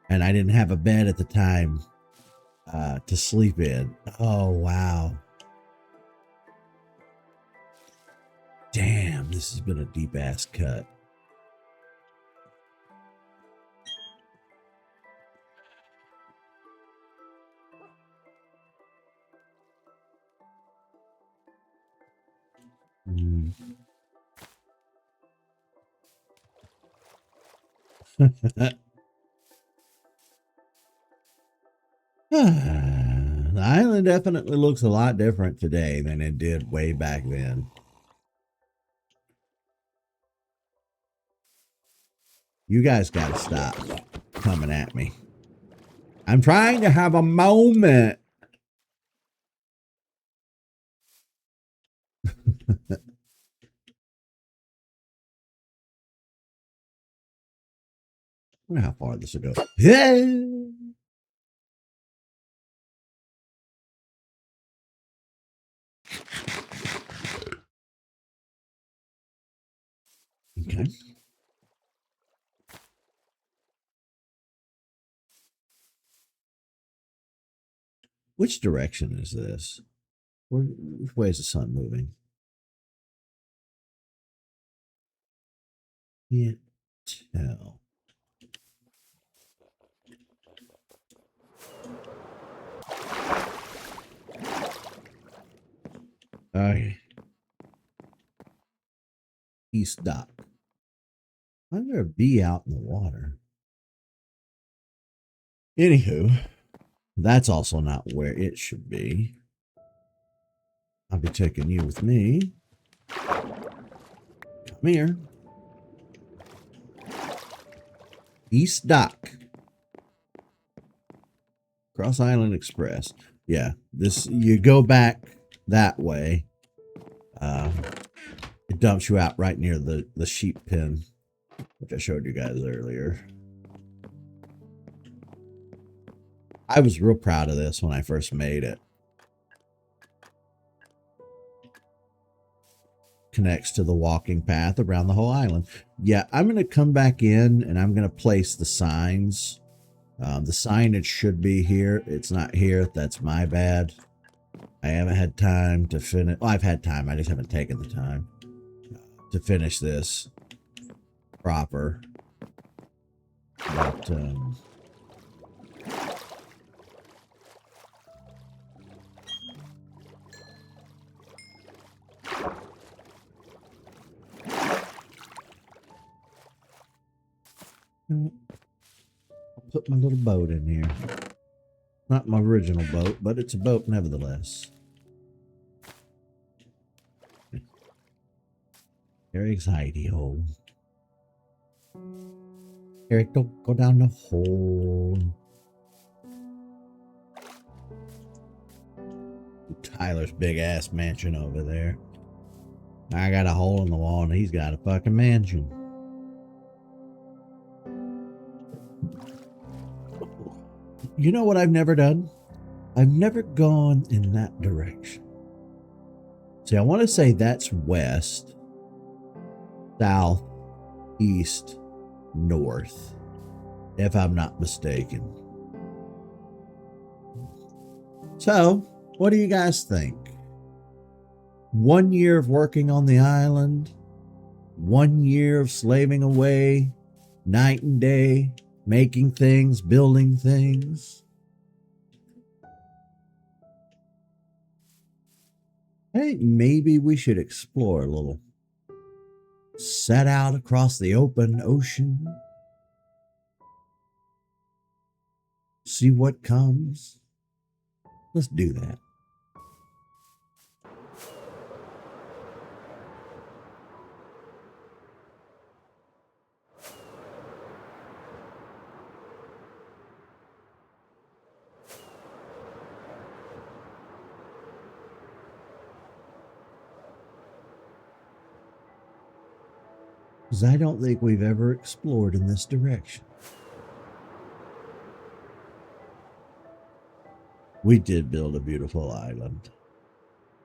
And I didn't have a bed at the time to sleep in. Oh, wow. Damn, this has been a deep ass cut. The island definitely looks a lot different today than it did way back then. You guys got to stop coming at me. I'm trying to have a moment. I wonder how far this will go. Okay. Which direction is this? Which way is the sun moving? Can't tell. Okay. East dock. Why is there a bee out in the water? Anywho, that's also not where it should be. I'll be taking you with me. Come here. East Dock. Cross Island Express. Yeah, this, you go back that way. It dumps you out right near the sheep pen, which I showed you guys earlier. I was real proud of this when I first made it. Connects to the walking path around the whole island. Yeah, I'm going to come back in and I'm going to place the signs. The signage should be here. It's not here. That's my bad. I haven't had time to finish. Well, I've had time. I just haven't taken the time to finish this proper. But, I'll put my little boat in here. Not my original boat, but it's a boat nevertheless. Eric's hidey hole. Eric, don't go down the hole. Tyler's big ass mansion over there. I got a hole in the wall and he's got a fucking mansion. You know what I've never done? I've never gone in that direction. See, I want to say that's west, south, east, north, if I'm not mistaken. So, what do you guys think? 1 year of working on the island, 1 year of slaving away, night and day, making things, building things. Hey, maybe we should explore a little. Set out across the open ocean. See what comes. Let's do that. Because I don't think we've ever explored in this direction. We did build a beautiful island.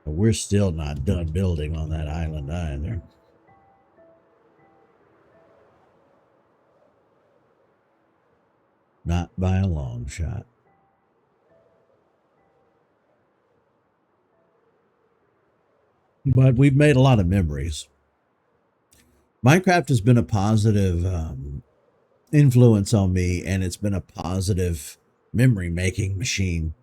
But we're still not done building on that island either. Not by a long shot. But we've made a lot of memories. Minecraft has been a positive influence on me, and it's been a positive memory making machine.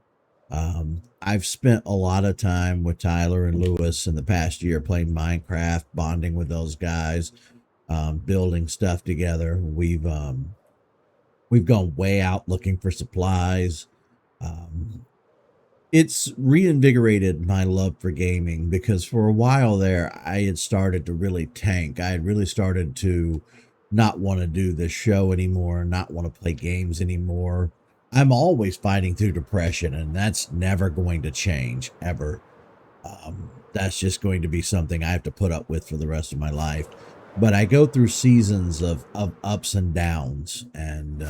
I've spent a lot of time with Tyler and Lewis in the past year playing Minecraft, bonding with those guys, building stuff together. We've gone way out looking for supplies. It's reinvigorated my love for gaming, because for a while there, I had started to really tank. I had really started to not want to do this show anymore, not want to play games anymore. I'm always fighting through depression, and that's never going to change, ever. That's just going to be something I have to put up with for the rest of my life. But I go through seasons of ups and downs, and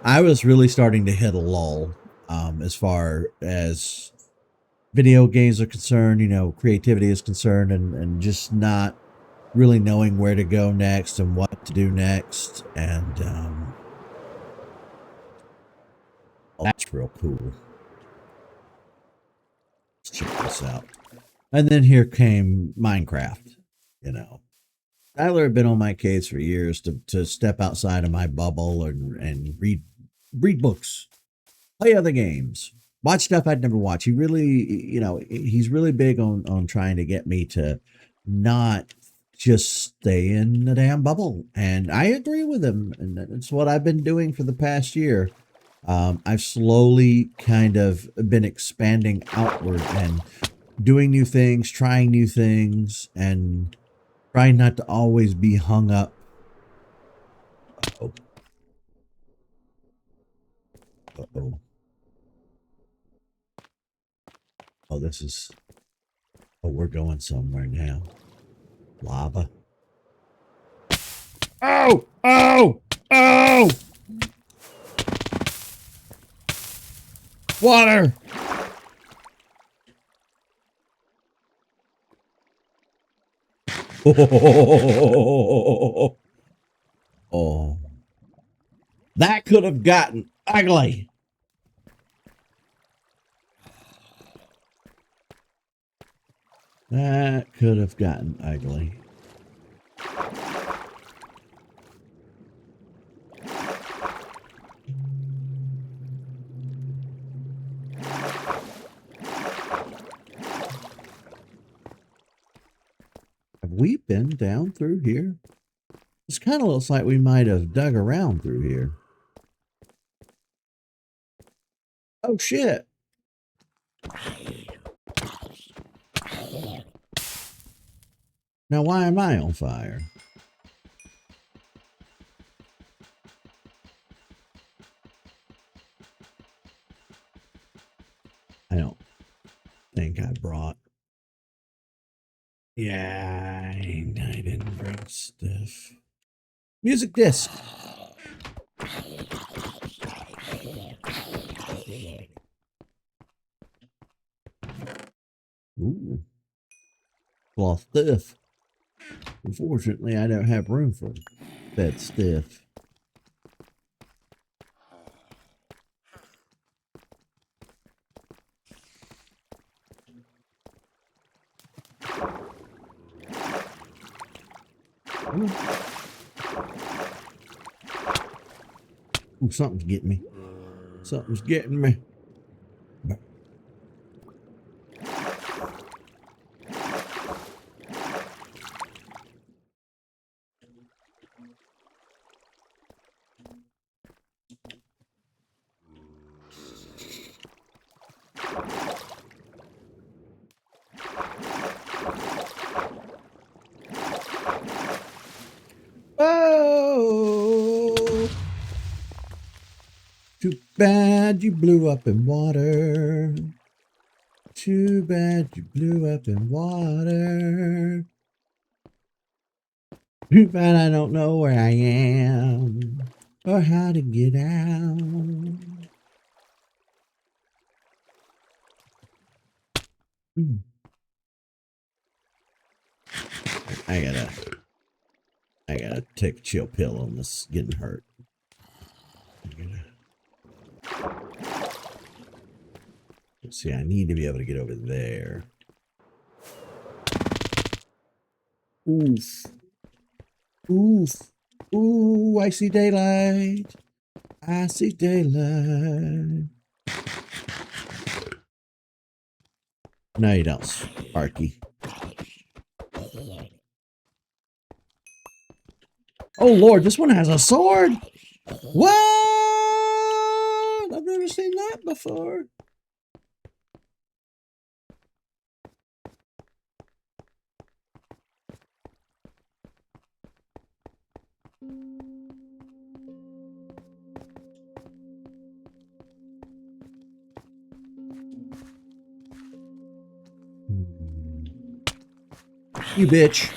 I was really starting to hit a lull. As far as video games are concerned, creativity is concerned, and just not really knowing where to go next and what to do next. And that's real cool. Let's check this out. And then here came Minecraft. Tyler had been on my case for years to step outside of my bubble and read books, play other games, watch stuff I'd never watched. He really, he's really big on trying to get me to not just stay in the damn bubble. And I agree with him. And it's what I've been doing for the past year. I've slowly kind of been expanding outward and doing new things, trying new things, and trying not to always be hung up. Uh-oh. Uh-oh. Oh, this is... Oh, we're going somewhere now. Lava. Oh! Oh! Oh! Water! Oh! Oh. That could have gotten ugly. That could have gotten ugly. Have we been down through here? This kind of looks like we might have dug around through here. Oh, shit. Now, why am I on fire? I don't think I brought. Yeah, I didn't bring stuff. Music disc. Ooh, cloth stuff. Unfortunately, I don't have room for that stuff. Ooh, something's getting me. Something's getting me. Oh, too bad you blew up in water. Too bad you blew up in water. Too bad I don't know where I am or how to get out. I gotta take a chill pill on this getting hurt. Let's see, I need to be able to get over there. Oof. Oof. Ooh, I see daylight. I see daylight. No, you don't, Sparky. Oh, Lord, this one has a sword. What? I've never seen that before. You bitch.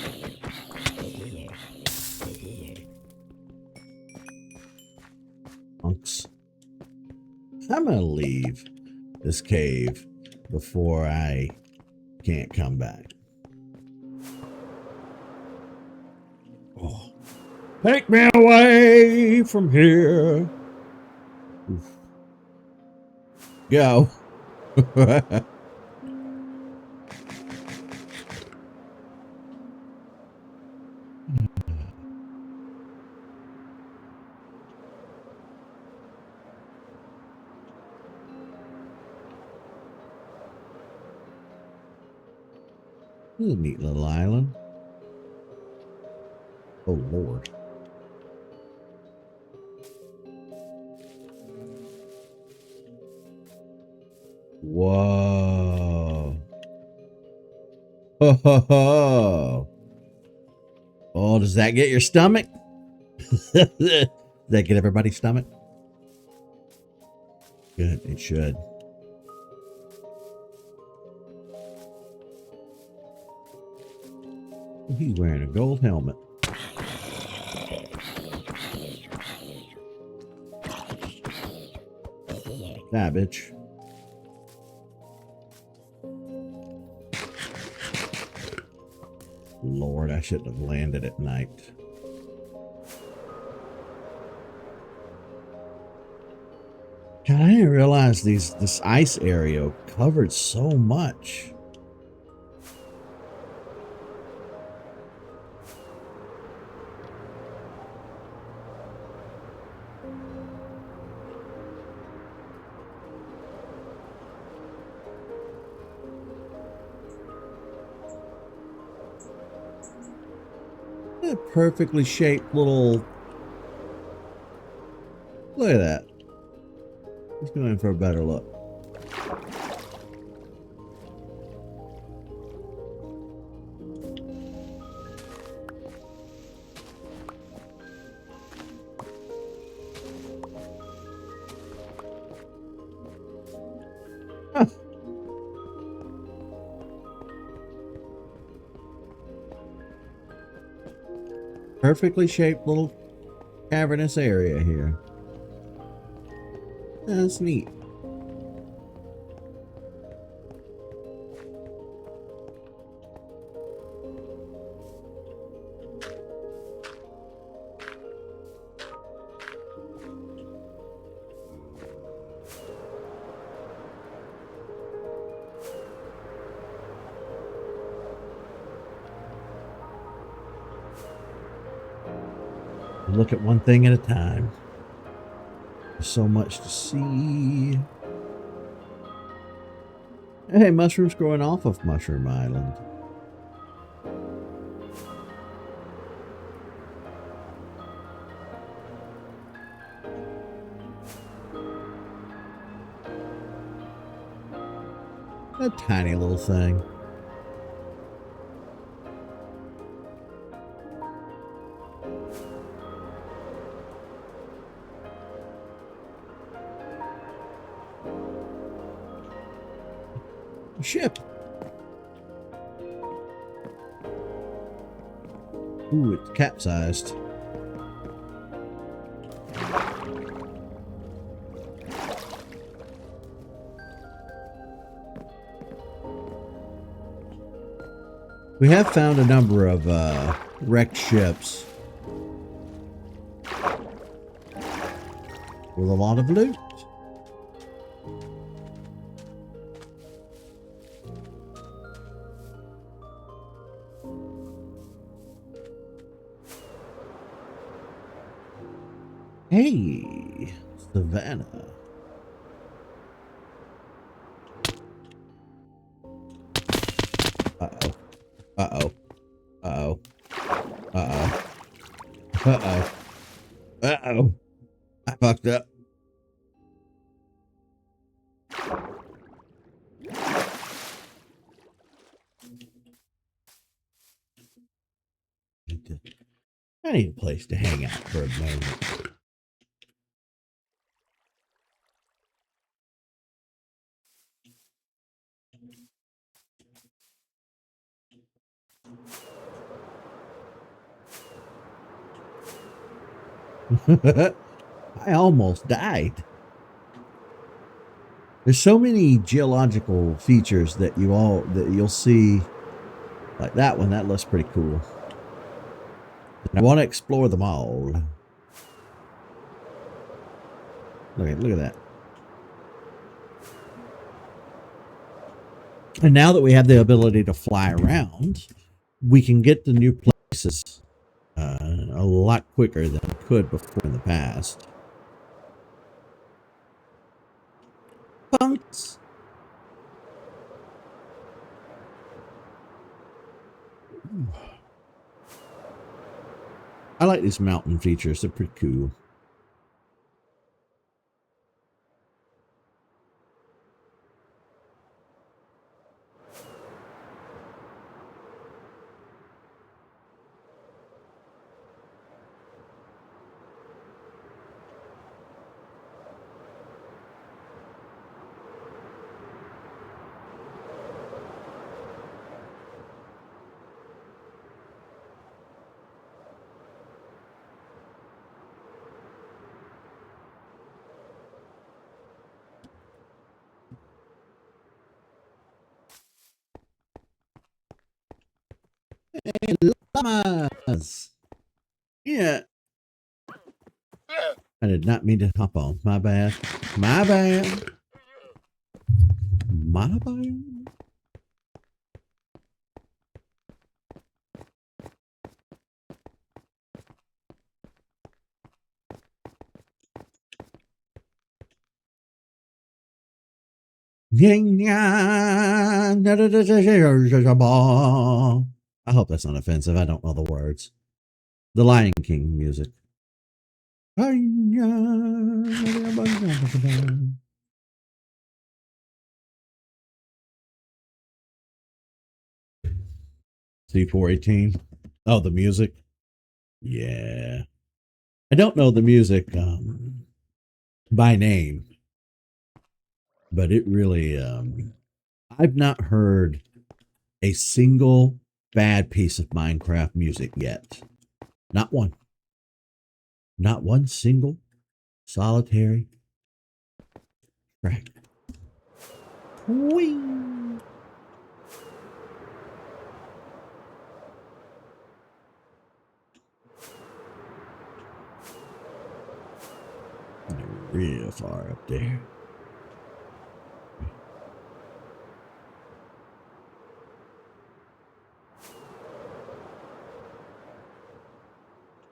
Punks. I'm gonna leave this cave before I can't come back. Oh. Take me away from here. Oof. Go. This is a neat little island. Oh, Lord. Whoa. Ho, ho, ho. Oh, does that get your stomach? Does that get everybody's stomach? Good, it should. He's wearing a gold helmet. Die, bitch. Lord, I shouldn't have landed at night. God, I didn't realize this ice area covered so much. A perfectly shaped little... Look at that. He's going for a better look. Huh. Perfectly shaped little cavernous area here. That's neat. Look at one thing at a time. There's so much to see. Hey, mushrooms growing off of Mushroom Island. A tiny little thing. Ship. Ooh, it's capsized. We have found a number of wrecked ships with a lot of loot. Hey, Savannah. Uh-oh. Uh-oh. Uh-oh. Uh-oh. Uh-oh. Uh-oh. I fucked up. I need a place to hang out for a moment. I almost died. There's so many geological features that you'll see, like that one. That looks pretty cool. I want to explore them all. Look at that. And now that we have the ability to fly around, we can get to new places a lot quicker than we could before in the past. Punks. I like these mountain features. They're pretty cool. Hey, llamas. Yeah. I did not mean to hop on. My bad. My bad. My bad. I hope that's not offensive. I don't know the words. The Lion King music. C418. Oh, the music. Yeah. I don't know the music by name, but it really I've not heard a single bad piece of Minecraft music yet. Not one. Not one single solitary crack. Whee! They're real far up there.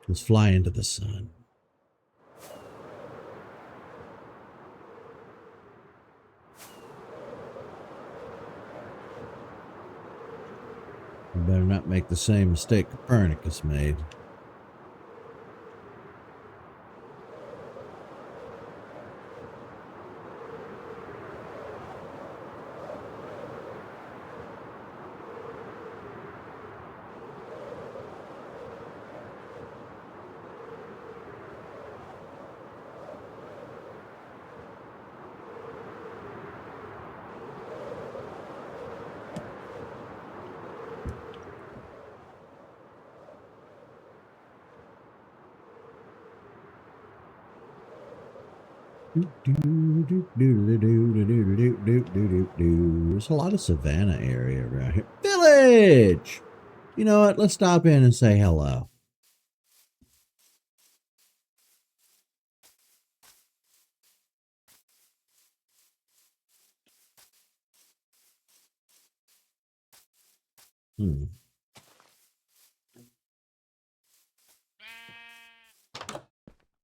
Let's fly into the sun. You better not make the same mistake Copernicus made. There's a lot of savanna area around here. Village! You know what? Let's stop in and say hello.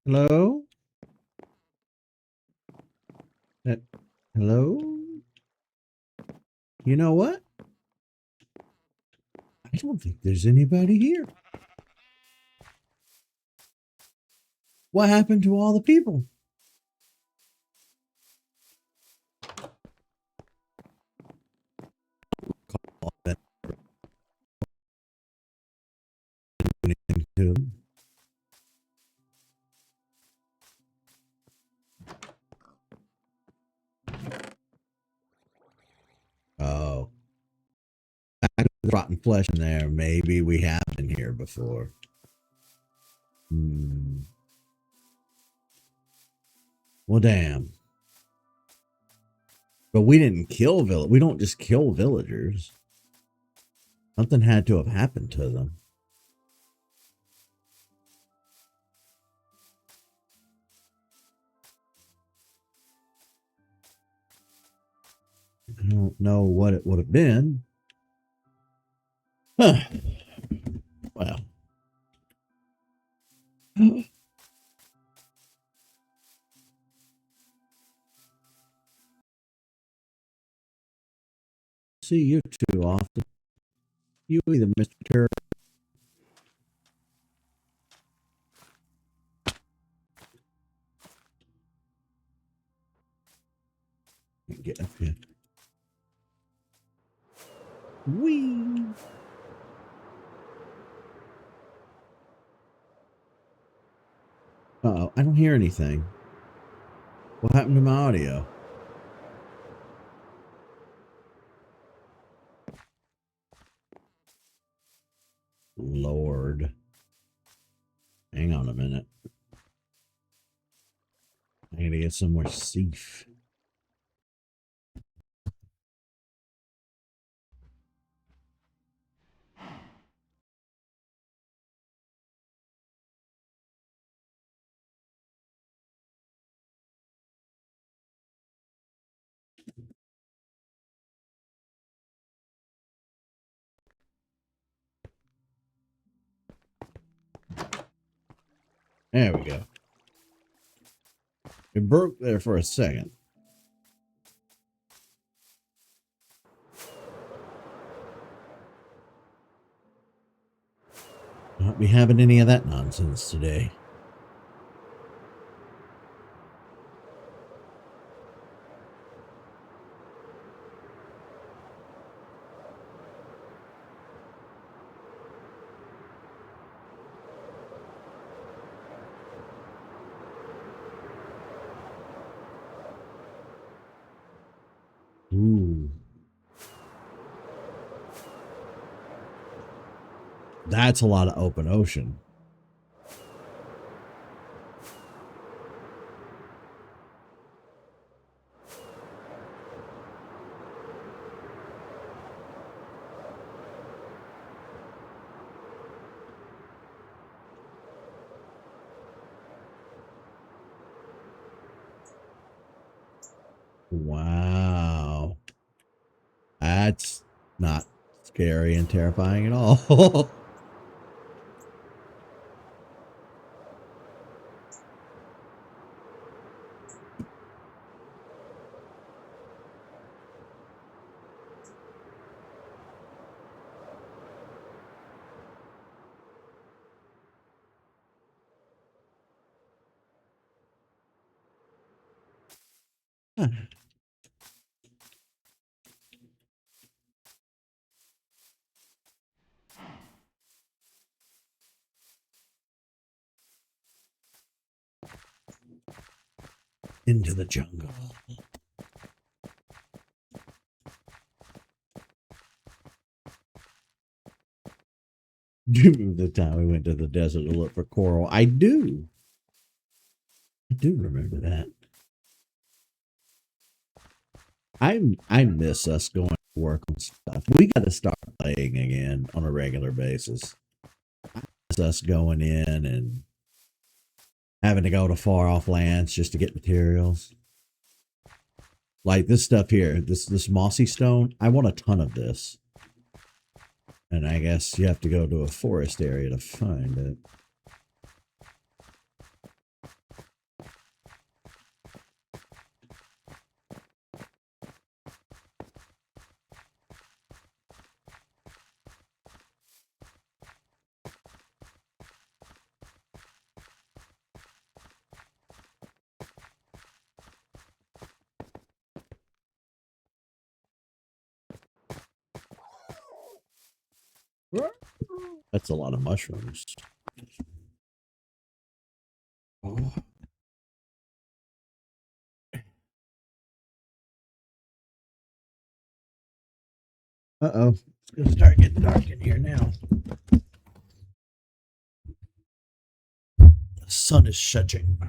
Hello? Hello? You know what? I don't think there's anybody here. What happened to all the people? Oh, rotten flesh in there. Maybe we have been here before. Well, damn. But we didn't kill villagers. We don't just kill villagers. Something had to have happened to them. I don't know what it would have been. Huh. Well. See you too often. You either, Mr. Turner. Get up here. Whee! Uh-oh, I don't hear anything. What happened to my audio? Lord. Hang on a minute. I gotta get somewhere safe. There we go. It broke there for a second. Not be having any of that nonsense today. Ooh. That's a lot of open ocean. Wow. That's not scary and terrifying at all. Into the jungle. Do you remember the time we went to the desert to look for coral? I do. I do remember that. I miss us going to work on stuff. We got to start playing again on a regular basis. I miss us going in and having to go to far off lands just to get materials. Like this stuff here, this mossy stone. I want a ton of this. And I guess you have to go to a forest area to find it. That's a lot of mushrooms. Oh. Uh-oh. It's going to start getting dark in here now. The sun is setting.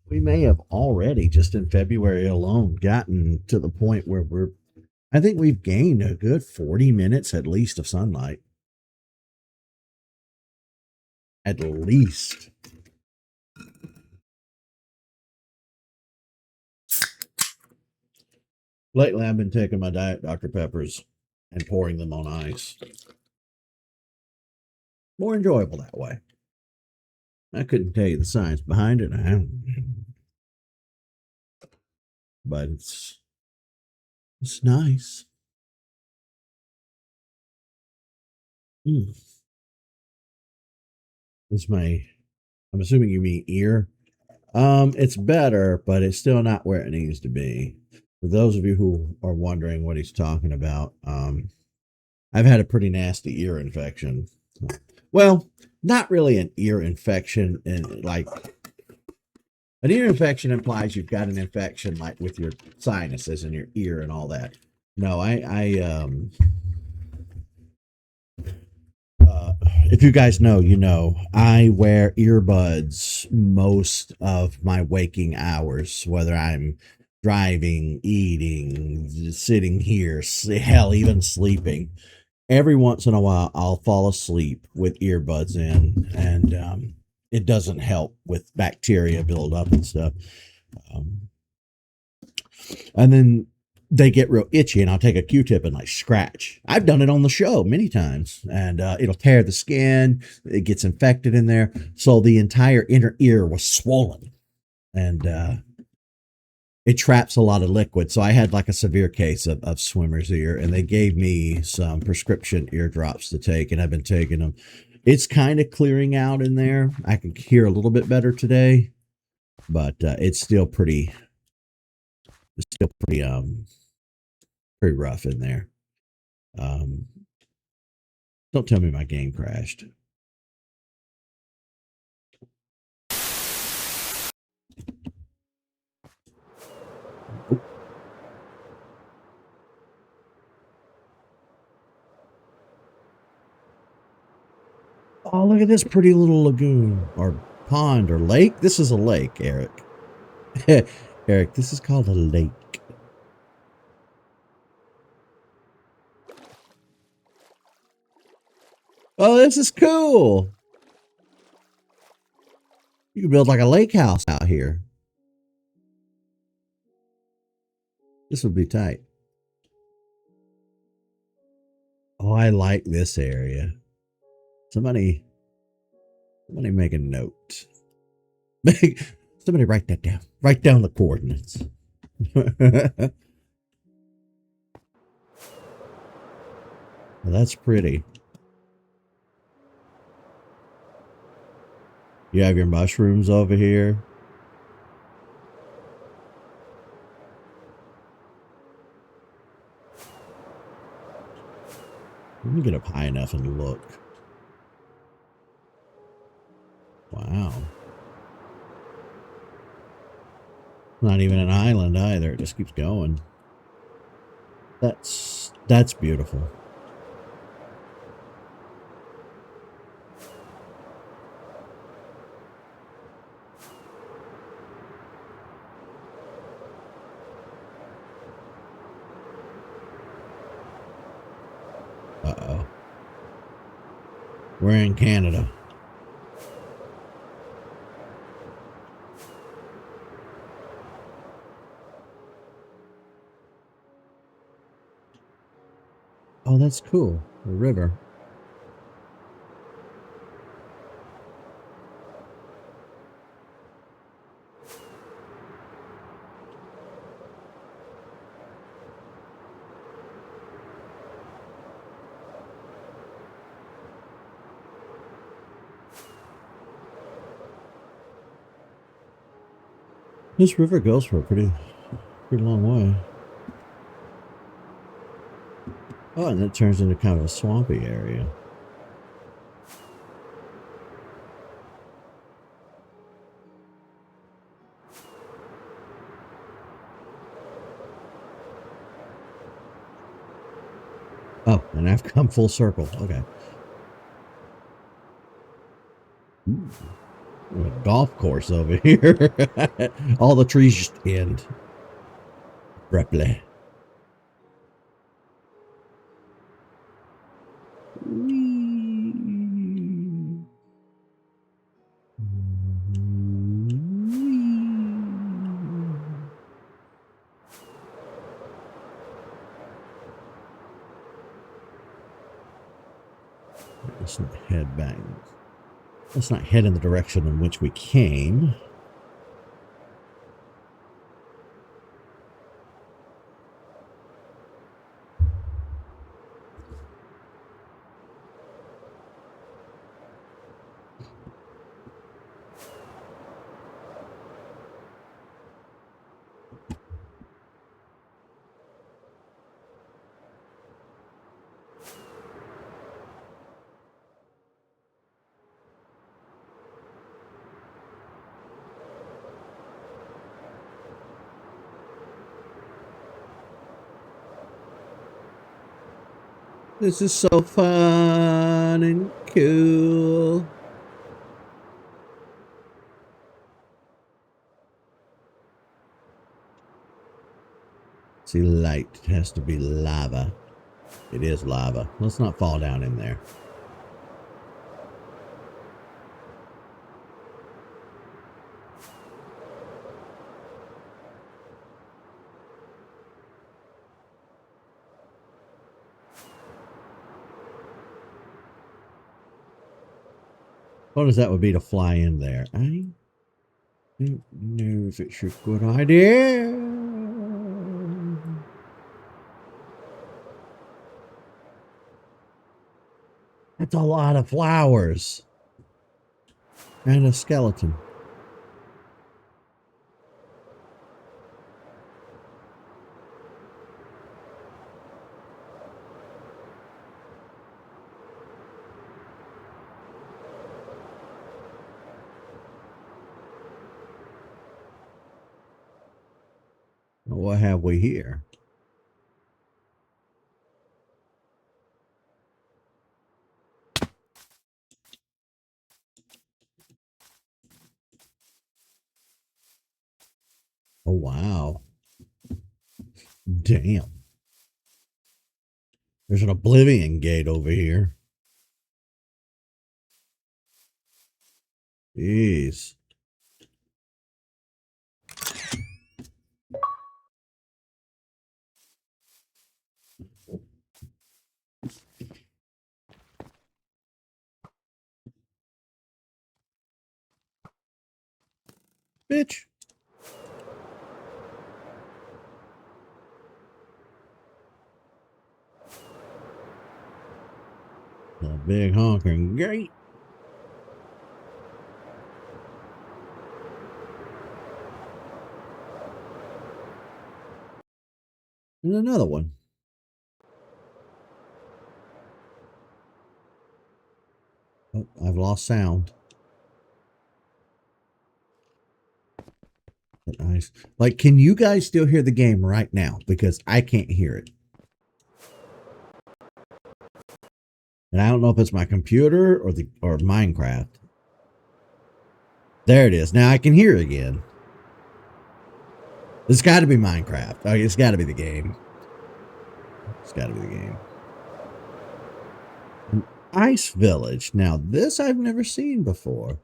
We may have already, just in February alone, gotten to the point where I think we've gained a good 40 minutes at least of sunlight. At least. Lately, I've been taking my Diet Dr. Peppers and pouring them on ice. More enjoyable that way. I couldn't tell you the science behind it, but it's nice. It's my, I'm assuming you mean ear. It's better, but it's still not where it needs to be. For those of you who are wondering what he's talking about, I've had a pretty nasty ear infection. Well, not really an ear infection, and like an ear infection implies you've got an infection like with your sinuses and your ear and all that. No, if you guys know, you know, I wear earbuds most of my waking hours, whether I'm driving, eating, sitting here, hell, even sleeping. Every once in a while, I'll fall asleep with earbuds in, and it doesn't help with bacteria buildup and stuff. Um, and then they get real itchy, and I'll take a Q-tip and like scratch. I've done it on the show many times, and it'll tear the skin. It gets infected in there, so the entire inner ear was swollen, and it traps a lot of liquid. So I had like a severe case of swimmer's ear, and they gave me some prescription ear drops to take, and I've been taking them. It's kind of clearing out in there. I can hear a little bit better today, but it's still pretty pretty rough in there. Um, don't tell me my game crashed. Oh, look at this pretty little lagoon or pond or lake. This is a lake, Eric. Eric, this is called a lake. Oh, this is cool. You could build like a lake house out here. This would be tight. Oh, I like this area. Somebody make a note. Somebody write that down. Write down the coordinates. Well, that's pretty. You have your mushrooms over here. Let me get up high enough and look. Wow. Not even an island either. It just keeps going. That's beautiful. Uh-oh. We're in Canada. Oh, that's cool. The river. This river goes for a pretty long way. Oh, and it turns into kind of a swampy area. Oh, and I've come full circle. Okay. Ooh, a golf course over here. All the trees just end abruptly. Let's not head back. Let's not head in the direction in which we came. This is so fun and cool. See, light. It has to be lava. It is lava. Let's not fall down in there. What as that would be to fly in there? I don't know if it's a good idea. That's a lot of flowers. And a skeleton. What have we here? Oh, wow. Damn. There's an oblivion gate over here. Jeez. Bitch. A big honking gate. And another one. Oh, I've lost sound. Nice. Like, can you guys still hear the game right now? Because I can't hear it. And I don't know if it's my computer or Minecraft. There it is. Now I can hear it again. It's got to be Minecraft. Oh, it's got to be the game. It's got to be the game. An ice village. Now this I've never seen before.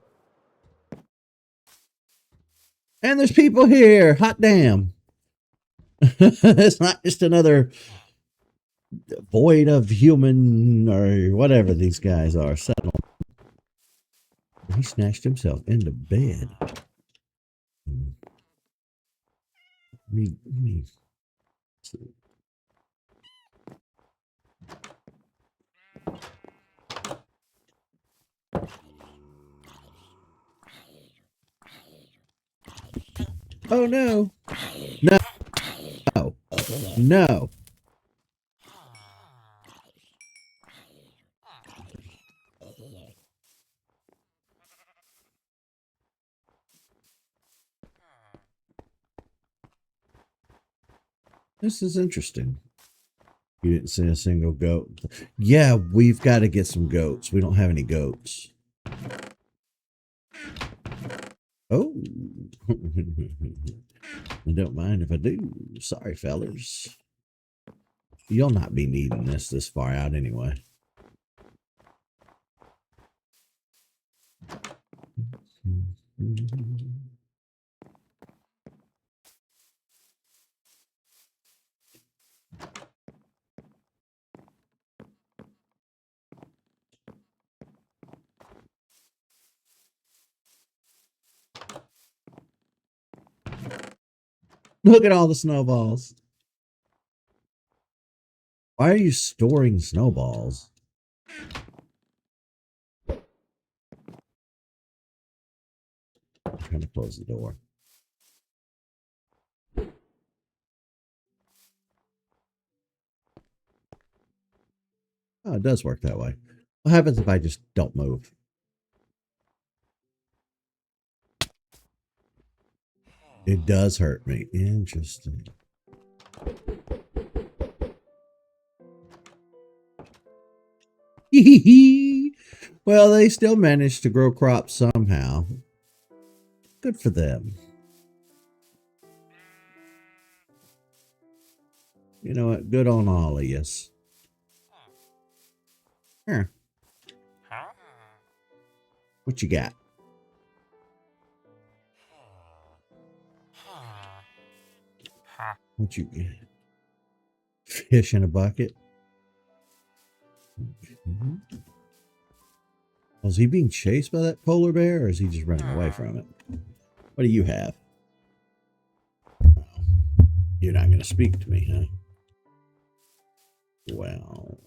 And there's people here. Hot damn. It's not just another void of human or whatever these guys are settled. He snatched himself into bed. Me. Oh no. No. No. This is interesting. You didn't see a single goat. Yeah, we've got to get some goats. We don't have any goats. Oh. I don't mind if I do. Sorry, fellers. You'll not be needing this far out anyway. Look at all the snowballs. Why are you storing snowballs? I'm trying to close the door. Oh, it does work that way. What happens if I just don't move? It does hurt me. Interesting. Well, they still managed to grow crops somehow. Good for them. You know what? Good on all of yous. Here. What you got? What you got? Fish in a bucket? Was he being chased by that polar bear, or is he just running away from it? What do you have? You're not going to speak to me, huh? Well,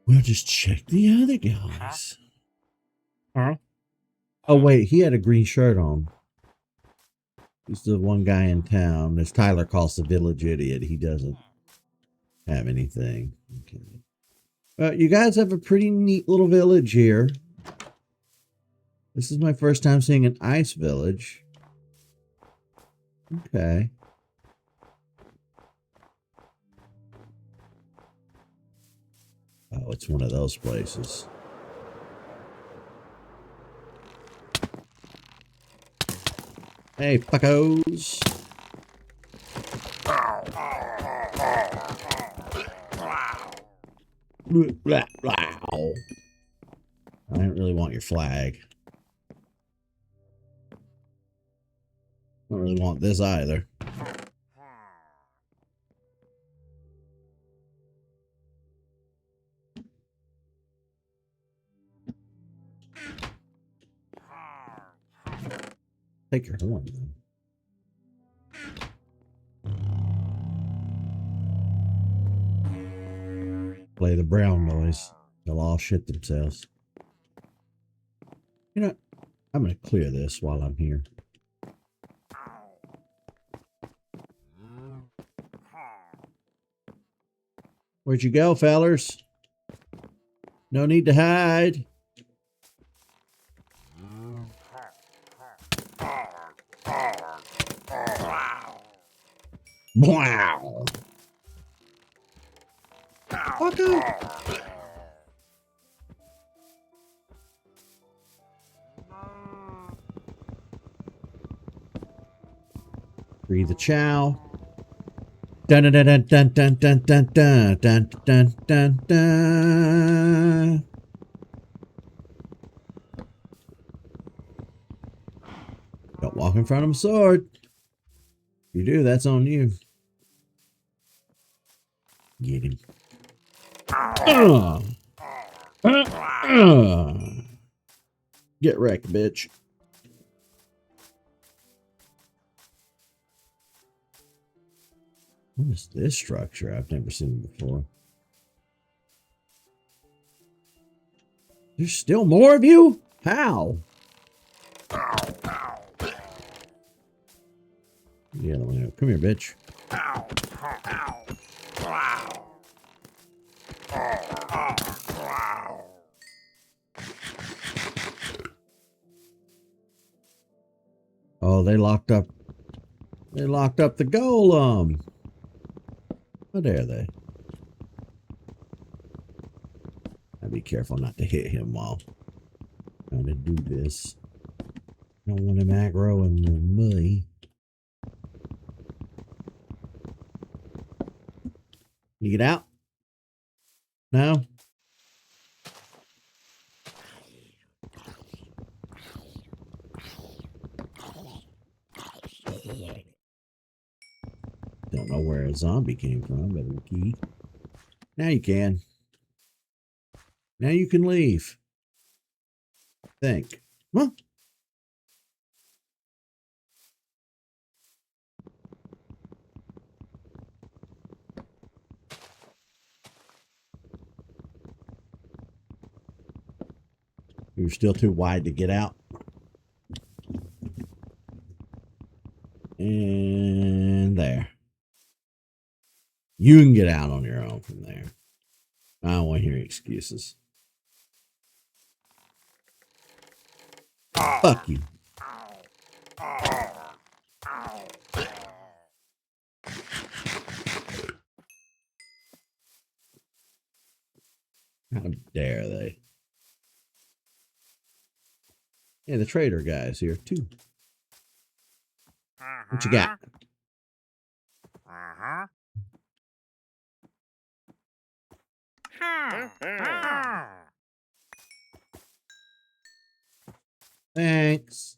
we'll just check the other guys. Huh? Oh, wait, he had a green shirt on. He's the one guy in town. As Tyler calls the village idiot, he doesn't have anything. Okay. You guys have a pretty neat little village here. This is my first time seeing an ice village. Okay. Oh, it's one of those places. Hey, fuckos. I didn't really want your flag. I don't really want this either. Take your horn, man. Play the brown noise. They'll all shit themselves. You know, I'm going to clear this while I'm here. Where'd you go, fellers? No need to hide. Wow. Fuck up. Free the chow. Dun dun dun dun dun dun dun dun dun dun dun dun. Don't walk in front of a sword. If you do, that's on you. Get him. Get wrecked, bitch. What is this structure? I've never seen before. There's still more of you? How? Yeah, come here, bitch. Oh, they locked up. They locked up the golem. How dare they? I'll be careful not to hit him while trying to do this. I don't want him aggro in the muddy. You get out? No? Don't know where a zombie came from, but okay. Now you can. Now you can leave. Think. Huh? You're still too wide to get out. And there. You can get out on your own from there. I don't want to hear excuses. Fuck you. How dare they? Yeah, the trader guy's here too. What you got? Thanks.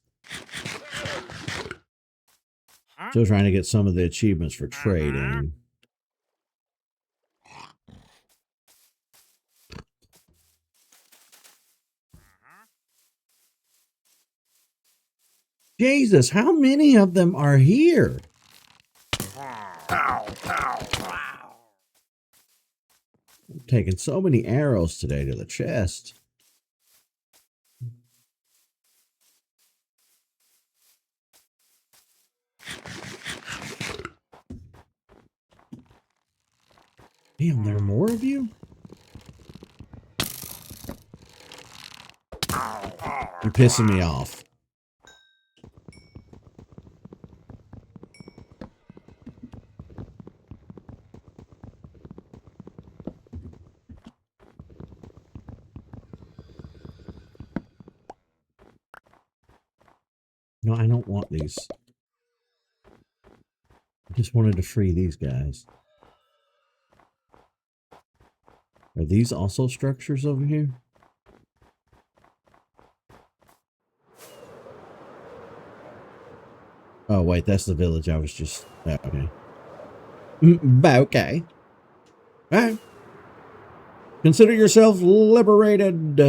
Still trying to get some of the achievements for trading. Jesus, how many of them are here? I'm taking so many arrows today to the chest. Damn, there are more of you? You're pissing me off. No, I don't want these. I just wanted to free these guys. Are these also structures over here? Oh, wait, that's the village I was just... okay. Okay. Alright. Consider yourself liberated.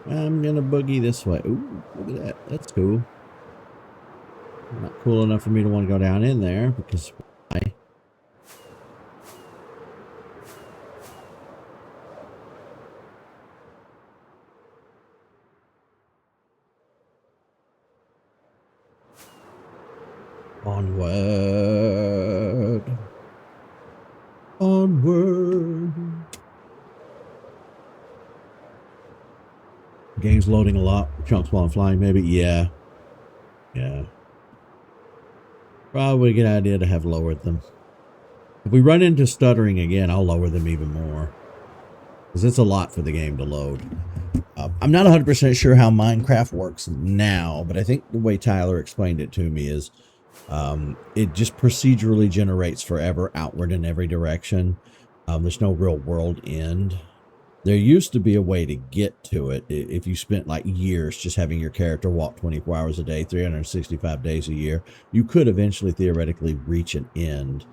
I'm gonna boogie this way. Ooh, look at that. That's cool. Not cool enough for me to want to go down in there because I... Onward. Onward. Game's loading a lot. Chunks while I'm flying, maybe. Yeah. Yeah. Probably a good idea to have lowered them. If we run into stuttering again, I'll lower them even more. Because it's a lot for the game to load. I'm not 100% sure how Minecraft works now, but I think the way Tyler explained it to me is it just procedurally generates forever outward in every direction. There's no real world end. There used to be a way to get to it if you spent like years just having your character walk 24 hours a day, 365 days a year. You could eventually theoretically reach an end.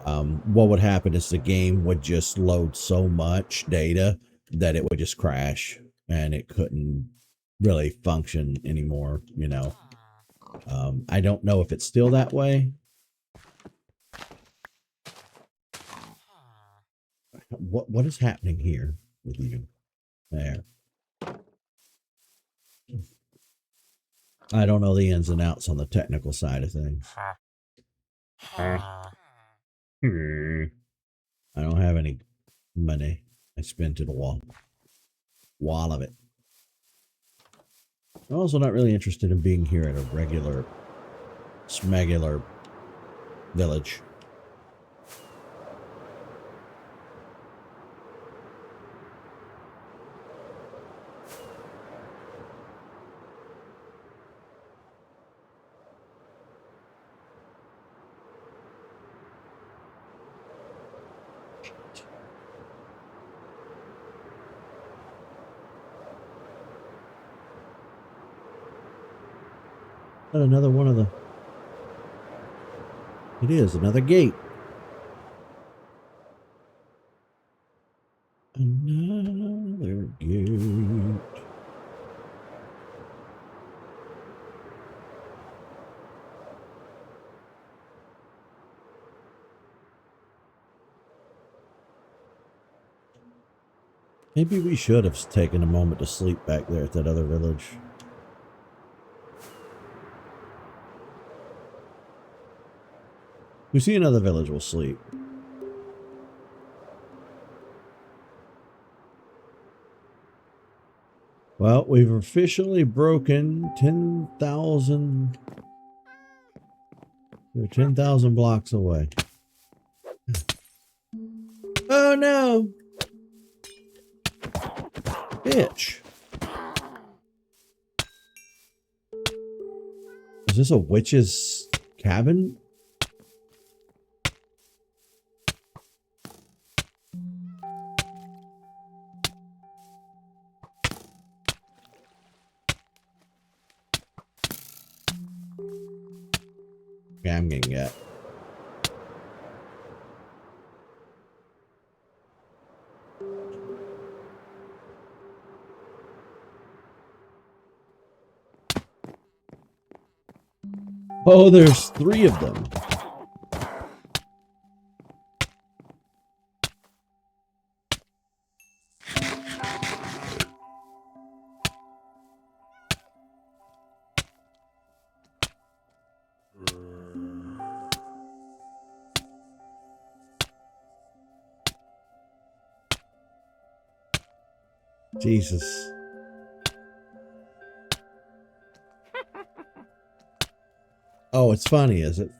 What would happen is the game would just load so much data that it would just crash and it couldn't really function anymore, you know. I don't know if it's still that way. What is happening here with you? There. I don't know the ins and outs on the technical side of things. I don't have any money. I spent it all of it. I'm also not really interested in being here at a regular, smegular village. Another one of the... It is another gate. Another gate. Maybe we should have taken a moment to sleep back there at that other village. If we see another village, we'll sleep. Well, we've officially broken 10,000. We're 10,000 blocks away. Oh no! Bitch. Is this a witch's cabin? Okay, I'm getting it. Oh, there's 3 of them. Jesus. Oh, it's funny, is it?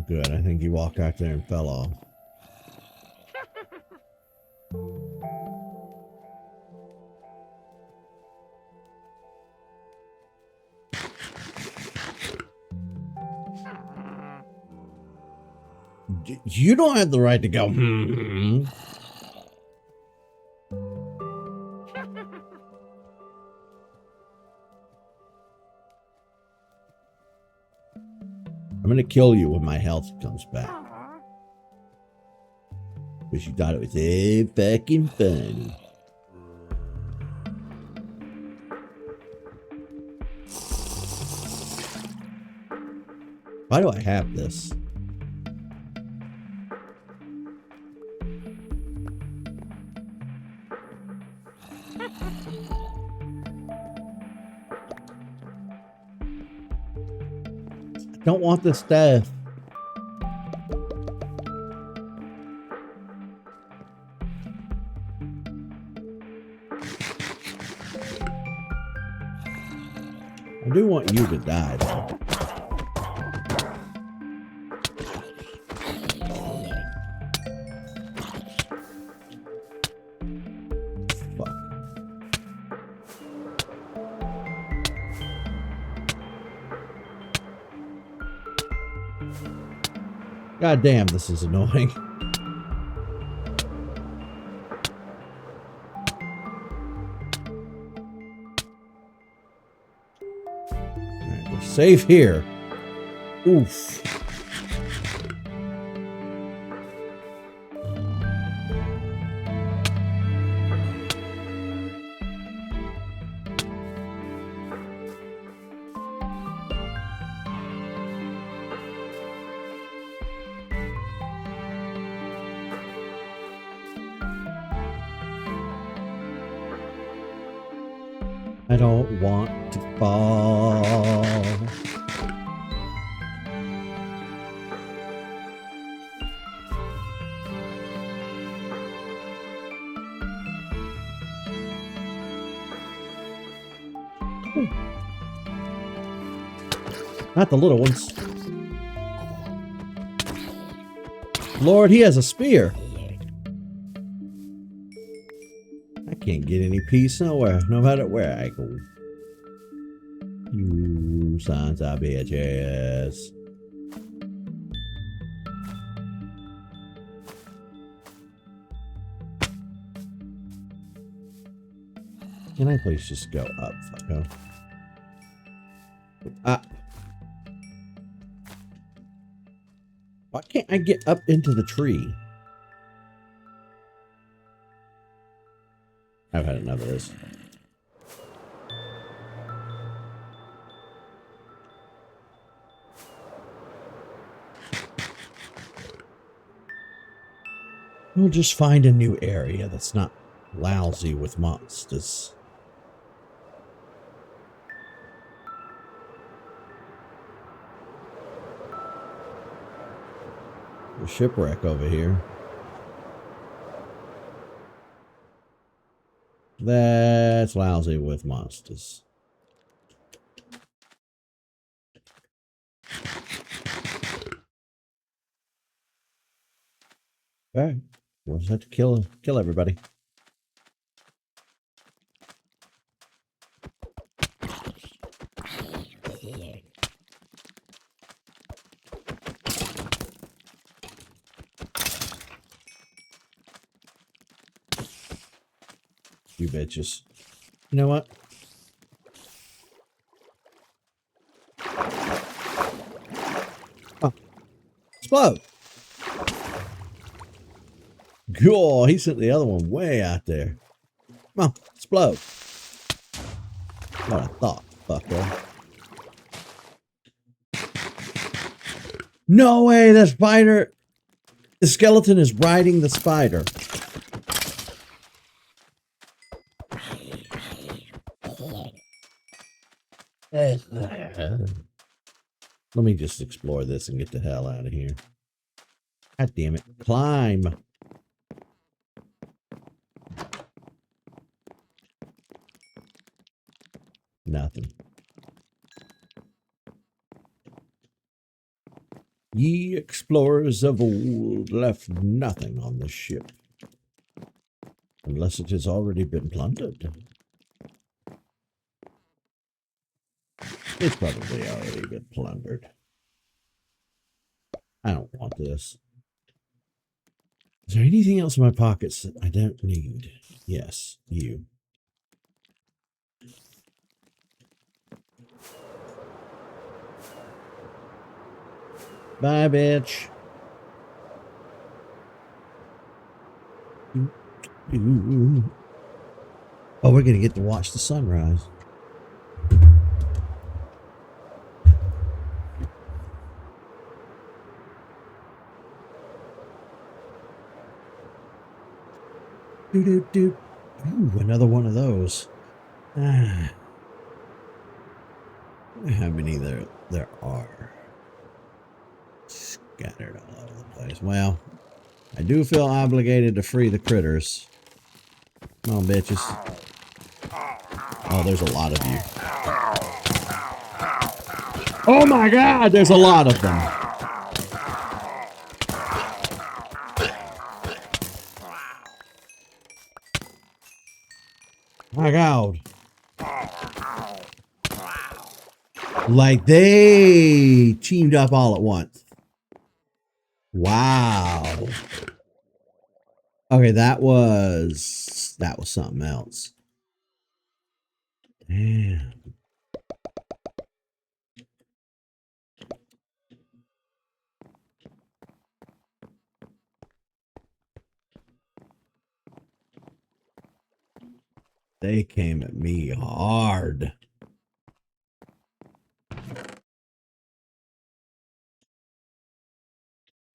Good. I think he walked out there and fell off. You don't have the right to go. I'm gonna kill you when my health comes back. Because you thought it was so fucking funny. Why do I have this? I don't want this stuff. I do want you to die, though. Fuck. God damn, this is annoying. Alright, we're safe here. Oof. I don't want to fall. Not the little ones. Lord, he has a spear. I can't get any peace nowhere, no matter where I go. You sons of bitches. Can I please just go up, fucko? Ah. Why can't I get up into the tree? I've had enough of this. We'll just find a new area that's not lousy with monsters. A shipwreck over here. That's lousy with monsters. Alright. We'll just have to kill everybody. You bitches. You know what? Oh. Explode! God, he sent the other one way out there. Come on, explode. What I thought, fucker. No way, the spider. The skeleton is riding the spider. Let me just explore this and get the hell out of here. God damn it. Climb. Nothing. Ye explorers of old left nothing on the ship, unless it has already been plundered. It's probably already been plundered. I don't want this. Is there anything else in my pockets that I don't need? Yes, you. Bye, bitch. Oh, we're gonna get to watch the sunrise. Do do do. Ooh, another one of those. Ah, how many there are scattered all over the place. Well, I do feel obligated to free the critters. Come on, bitches. Oh, there's a lot of you. Oh my God, there's a lot of them. My God. Like they teamed up all at once. Wow. Okay, that was something else. Damn. They came at me hard.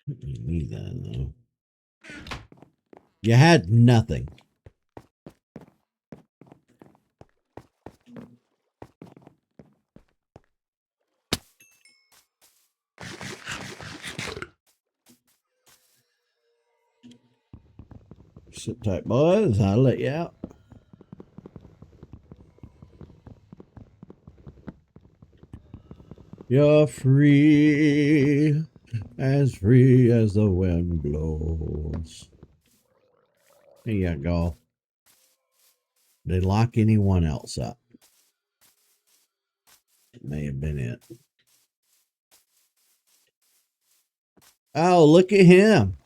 You need that though. You had nothing. Sit tight, boys. I'll let you out. You're free as the wind blows. There you go. They lock anyone else up. It may have been it. Oh, look at him.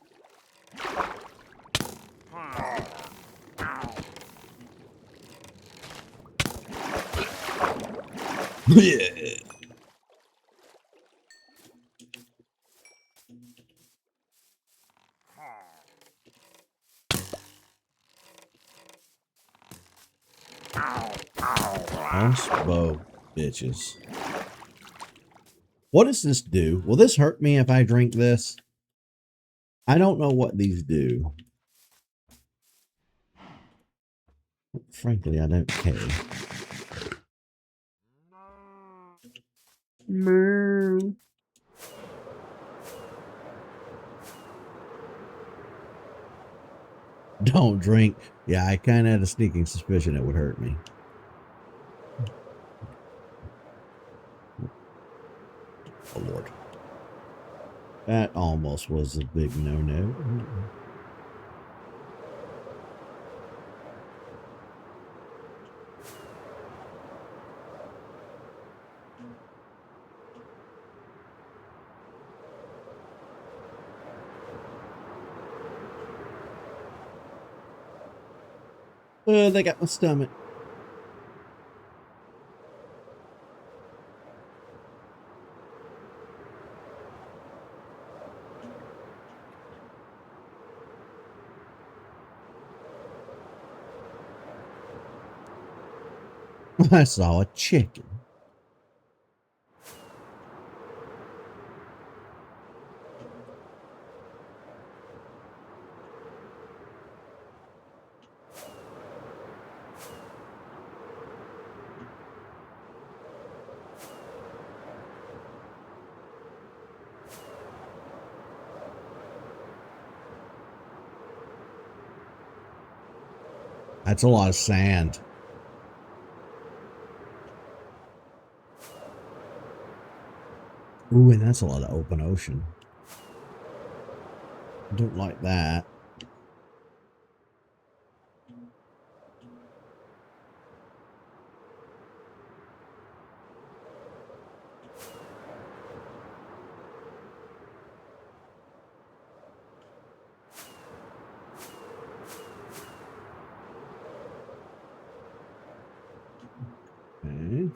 Crossbow bitches. What does this do? Will this hurt me if I drink this? I don't know what these do. Frankly, I don't care. Moo. Don't drink. Yeah, I kind of had a sneaking suspicion it would hurt me. Oh, Lord. That almost was a big no-no. They got my stomach. I saw a chicken. That's a lot of sand. Ooh, and that's a lot of open ocean. I don't like that. Okay.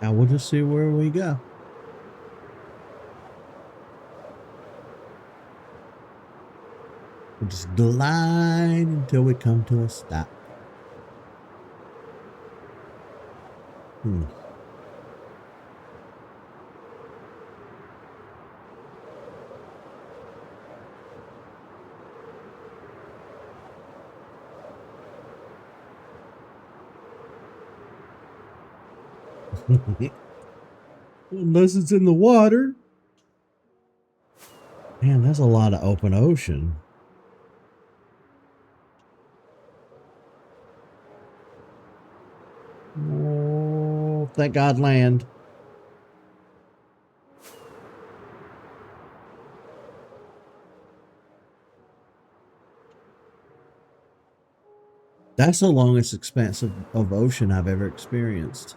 Now we'll just see where we go. We'll just glide until we come to a stop. Unless it's in the water. Man, that's a lot of open ocean. Oh, thank God, land. That's the longest expanse of ocean I've ever experienced.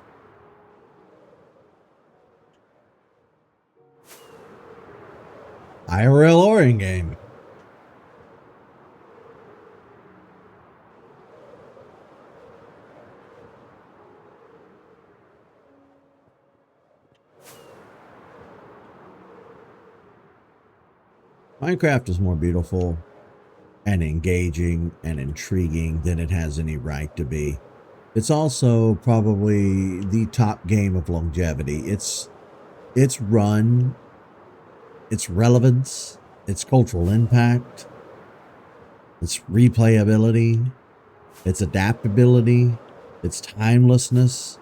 IRL or in game. Minecraft is more beautiful and engaging and intriguing than it has any right to be. It's also probably the top game of longevity. Its run, its relevance, its cultural impact, its replayability, its adaptability, its timelessness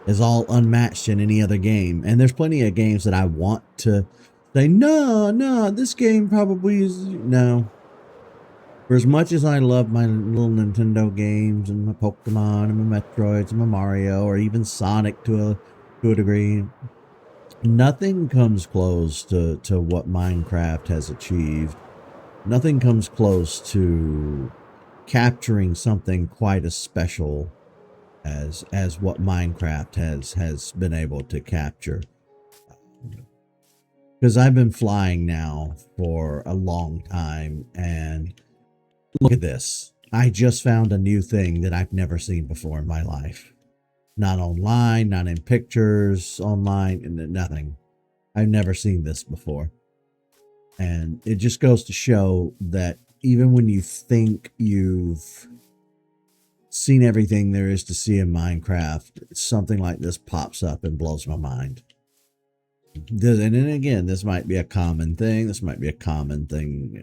is all unmatched in any other game. And there's plenty of games that I want to say, no, this game probably is, no. For as much as I love my little Nintendo games and my Pokemon and my Metroids and my Mario, or even Sonic to a degree, nothing comes close to what Minecraft has achieved. Nothing comes close to capturing something quite as special as what Minecraft has been able to capture. Because I've been flying now for a long time, and look at this. I just found a new thing that I've never seen before in my life. Not online, not in pictures, online, and nothing. I've never seen this before. And it just goes to show that even when you think you've seen everything there is to see in Minecraft, something like this pops up and blows my mind. And then again, this might be a common thing. This might be a common thing,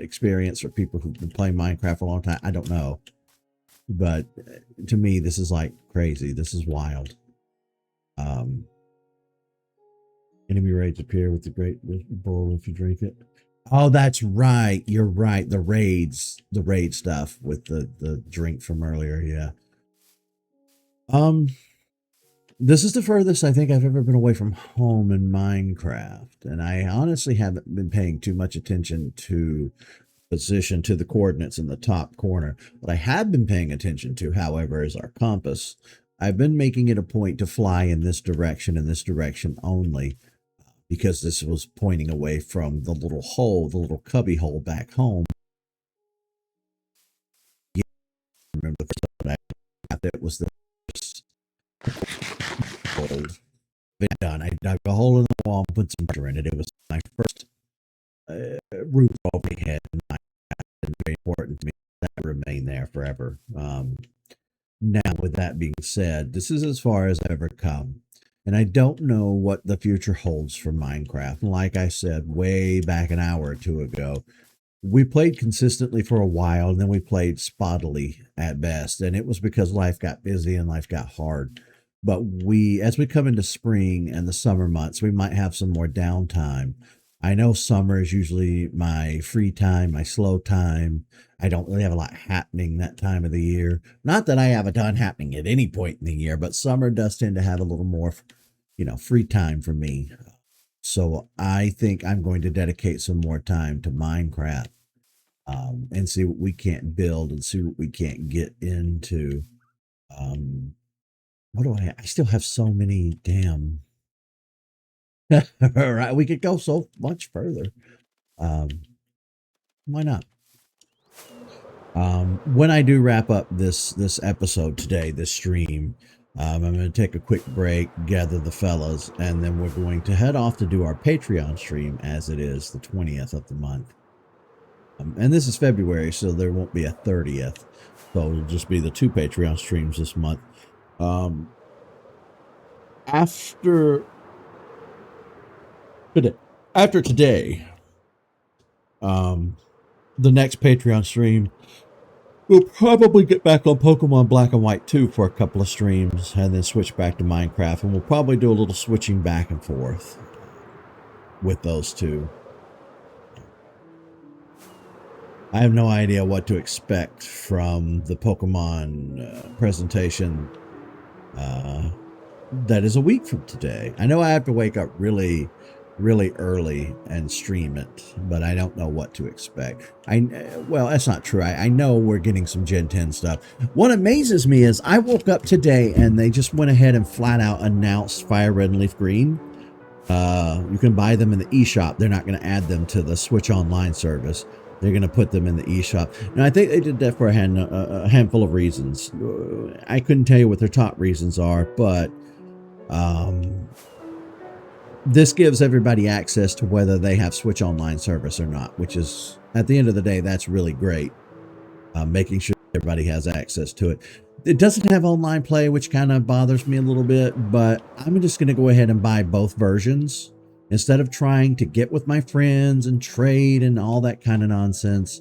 experience for people who've been playing Minecraft for a long time. I don't know. But to me, this is like crazy. This is wild. Enemy raids appear with the great bowl if you drink it. Oh, that's right. You're right. The raid stuff with the drink from earlier. Yeah. This is the furthest I think I've ever been away from home in Minecraft, and I honestly haven't been paying too much attention to position to the coordinates in the top corner. What I have been paying attention to, however, is our compass. I've been making it a point to fly in this direction and this direction only, because this was pointing away from the little hole, the little cubby hole back home. Yeah, I remember the first time I got that was the old done. I dug a hole in the wall and put some water in it. It was my first roof over my head. And very important to me. That remain there forever. Now, with that being said, this is as far as I've ever come. And I don't know what the future holds for Minecraft. Like I said way back an hour or two ago, we played consistently for a while, and then we played spottily at best. And it was because life got busy and life got hard. But as we come into spring and the summer months, we might have some more downtime. I know summer is usually my free time, my slow time. I don't really have a lot happening that time of the year. Not that I have a ton happening at any point in the year, but summer does tend to have a little more, free time for me. So I think I'm going to dedicate some more time to Minecraft, and see what we can't build and see what we can't get into. Um, what do I still have so many damn. Right, we could go so much further. Um, why not? When I do wrap up this episode today, this stream, I'm going to take a quick break, gather the fellas, and then we're going to head off to do our Patreon stream, as it is the 20th of the month. And this is February, so there won't be a 30th. So it'll just be the 2 Patreon streams this month. After today, the next Patreon stream We'll probably get back on Pokemon Black and White 2 for a couple of streams and then switch back to Minecraft. And we'll probably do a little switching back and forth with those two. I have no idea what to expect from the Pokemon presentation that is a week from today. I know I have to wake up really early and stream it, but I don't know what to expect. Well, that's not true. I know we're getting some Gen 10 stuff. What amazes me is I woke up today and they just went ahead and flat out announced Fire Red and Leaf Green. You can buy them in the eShop. They're not going to add them to the Switch Online service. They're going to put them in the eShop. Now, I think they did that for a handful of reasons. I couldn't tell you what their top reasons are, but this gives everybody access to whether they have Switch Online service or not, which is, at the end of the day, that's really great. Making sure everybody has access to it. It doesn't have online play, which kind of bothers me a little bit, but I'm just going to go ahead and buy both versions. Instead of trying to get with my friends and trade and all that kind of nonsense,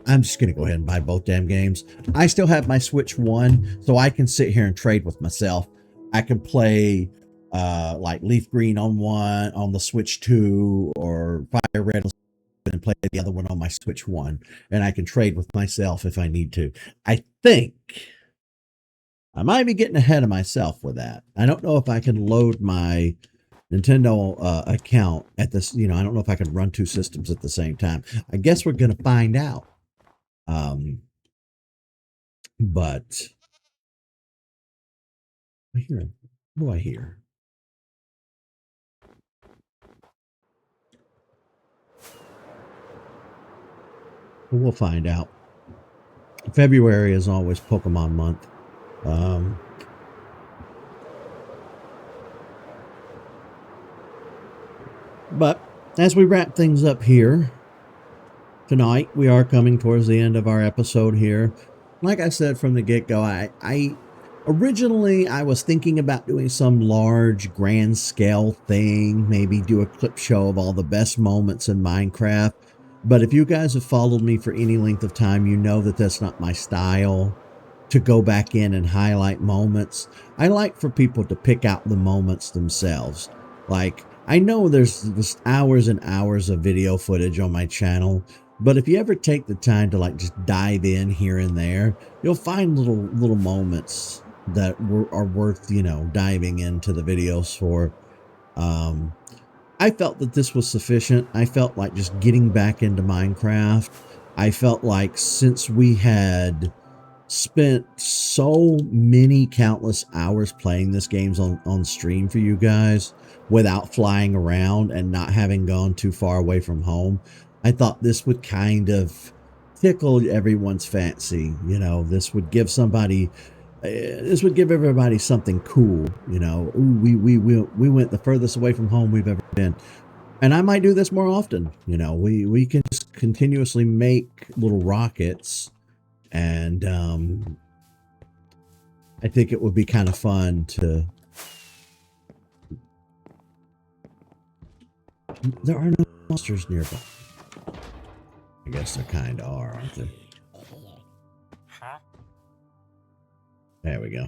I'm just going to go ahead and buy both damn games. I still have my Switch 1, so I can sit here and trade with myself. I can play like Leaf Green on the Switch 2, or Fire Red and play the other one on my Switch 1, and I can trade with myself if I need to. I think I might be getting ahead of myself with that. I don't know if I can load my Nintendo account at this, I don't know if I can run two systems at the same time. I guess we're going to find out. But what do I hear? We'll find out. February is always Pokemon month. But as we wrap things up here tonight, we are coming towards the end of our episode here. Like I said from the get-go, I originally was thinking about doing some large grand scale thing, maybe do a clip show of all the best moments in Minecraft. But if you guys have followed me for any length of time, you know that that's not my style, to go back in and highlight moments. I like for people to pick out the moments themselves. Like, I know there's just hours and hours of video footage on my channel, but if you ever take the time to just dive in here and there, you'll find little moments that are worth, diving into the videos for. I felt that this was sufficient. I felt like just getting back into Minecraft. I felt like since we had spent so many countless hours playing this games on stream for you guys without flying around and not having gone too far away from home, I thought this would kind of tickle everyone's fancy. This would give everybody something cool. Ooh, we went the furthest away from home we've ever been. And I might do this more often. We can just continuously make little rockets, and I think it would be kind of fun to... There are no monsters nearby. I guess there kind of are, aren't there? There we go.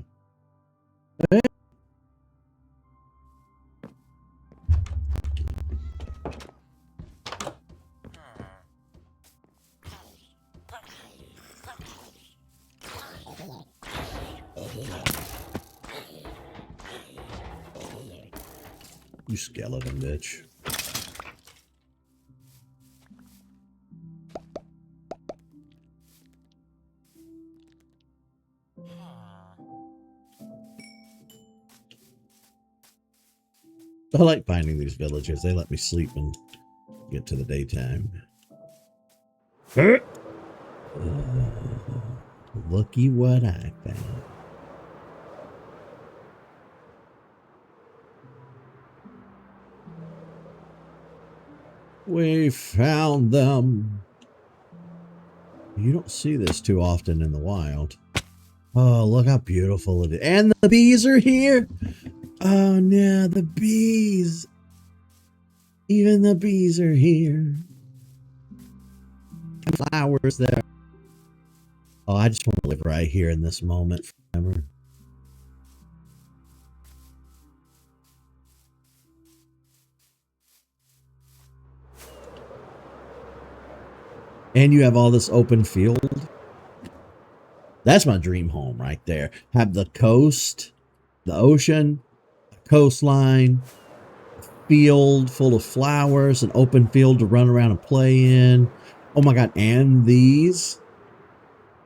You skeleton bitch. I like finding these villages. They let me sleep and get to the daytime. Looky what I found. We found them. You don't see this too often in the wild. Oh, look how beautiful it is. And the bees are here. Oh, no, the bees. Even the bees are here. Flowers there. Oh, I just want to live right here in this moment forever. And you have all this open field. That's my dream home right there. Have the coast, the ocean, a coastline, field full of flowers, an open field to run around and play in. Oh my God. And these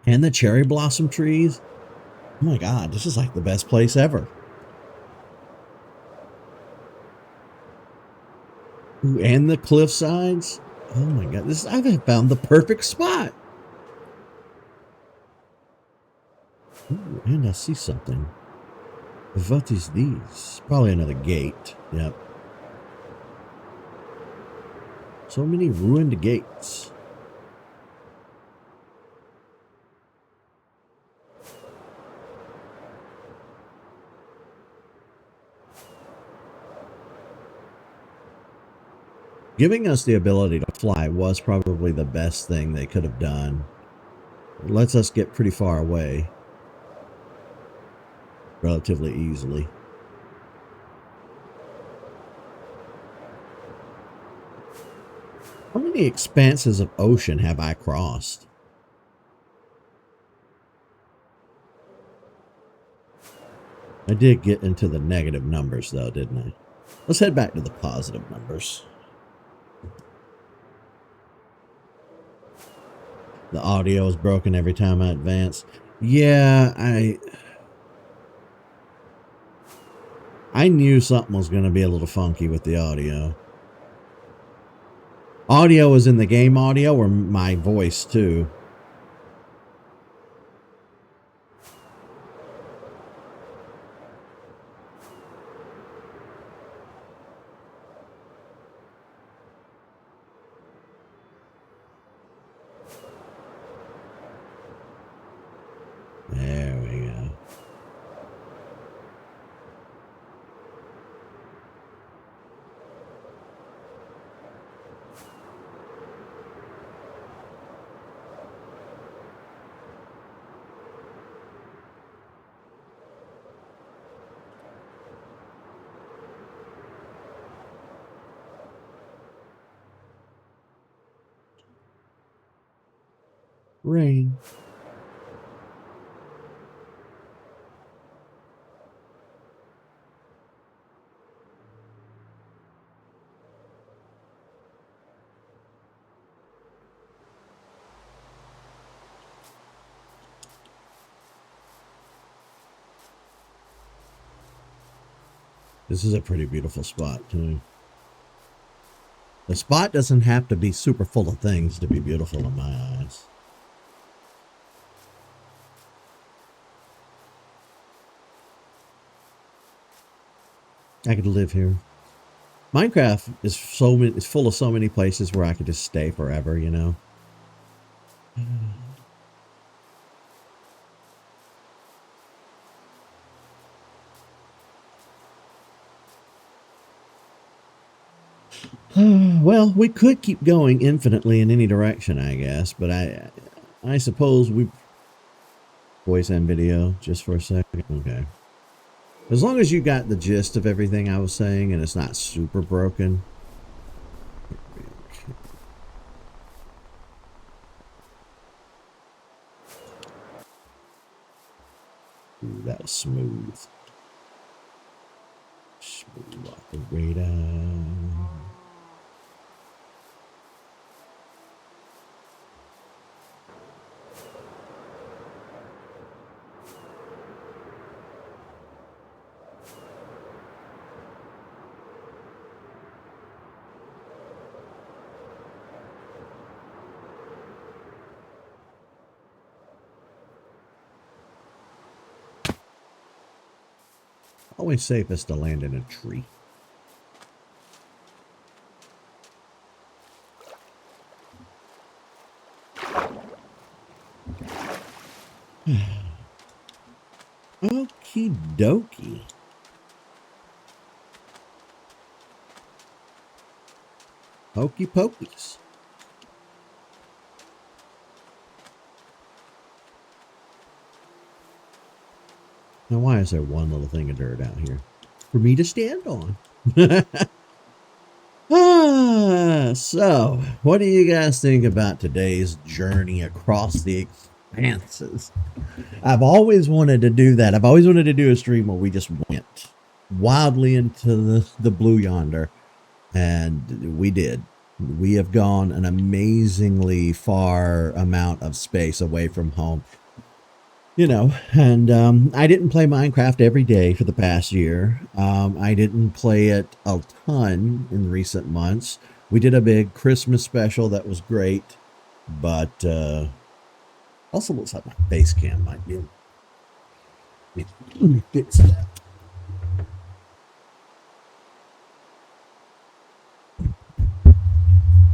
and the cherry blossom trees. Oh my God. This is like the best place ever. Ooh, and the cliff sides. Oh my God. I've found the perfect spot. Ooh, and I see something. What is these? Probably another gate. Yep. So many ruined gates. Giving us the ability to fly was probably the best thing they could have done. It lets us get pretty far away relatively easily. How many expanses of ocean have I crossed? I did get into the negative numbers though, didn't I? Let's head back to the positive numbers. The audio is broken every time I advance. Yeah, I knew something was going to be a little funky with the audio. Audio is in the game audio or my voice too? There we go. Rain. This is a pretty beautiful spot too. The spot doesn't have to be super full of things to be beautiful in my eyes. I could live here. Minecraft is full of so many places where I could just stay forever, you know. Well, we could keep going infinitely in any direction, I guess, but I suppose we voice and video just for a second. Okay. As long as you got the gist of everything I was saying and it's not super broken. Ooh, that was smooth. Smooth operator. Always safest to land in a tree. Okie dokie. Hokey pokies. Now, why is there one little thing of dirt out here for me to stand on? So, what do you guys think about today's journey across the expanses? I've always wanted to do that. I've always wanted to do a stream where we just went wildly into the blue yonder, and we did. We have gone an amazingly far amount of space away from home. You know, and I didn't play Minecraft every day for the past year. I didn't play it a ton in recent months. We did a big Christmas special that was great, but also looks like my face cam might be. Let me fix that. I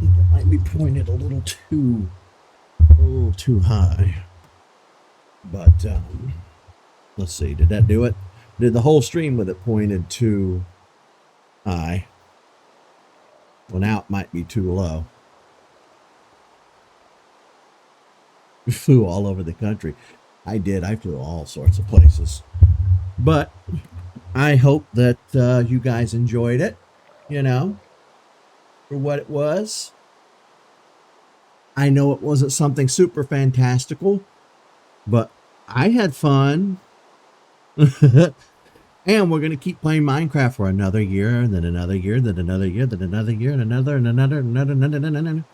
think it might be pointed a little too high. But let's see, did that do it? Did the whole stream with it pointed too high? Well, now it might be too low. We flew all over the country. I did. I flew all sorts of places. But I hope that you guys enjoyed it, you know, for what it was. I know it wasn't something super fantastical, but I had fun. And we're going to keep playing Minecraft for another year, and then another year, then another year, then another year, and another.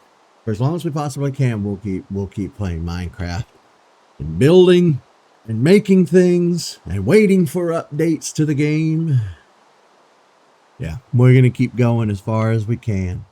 For as long as we possibly can, we'll keep playing Minecraft and building and making things and waiting for updates to the game. Yeah, we're going to keep going as far as we can.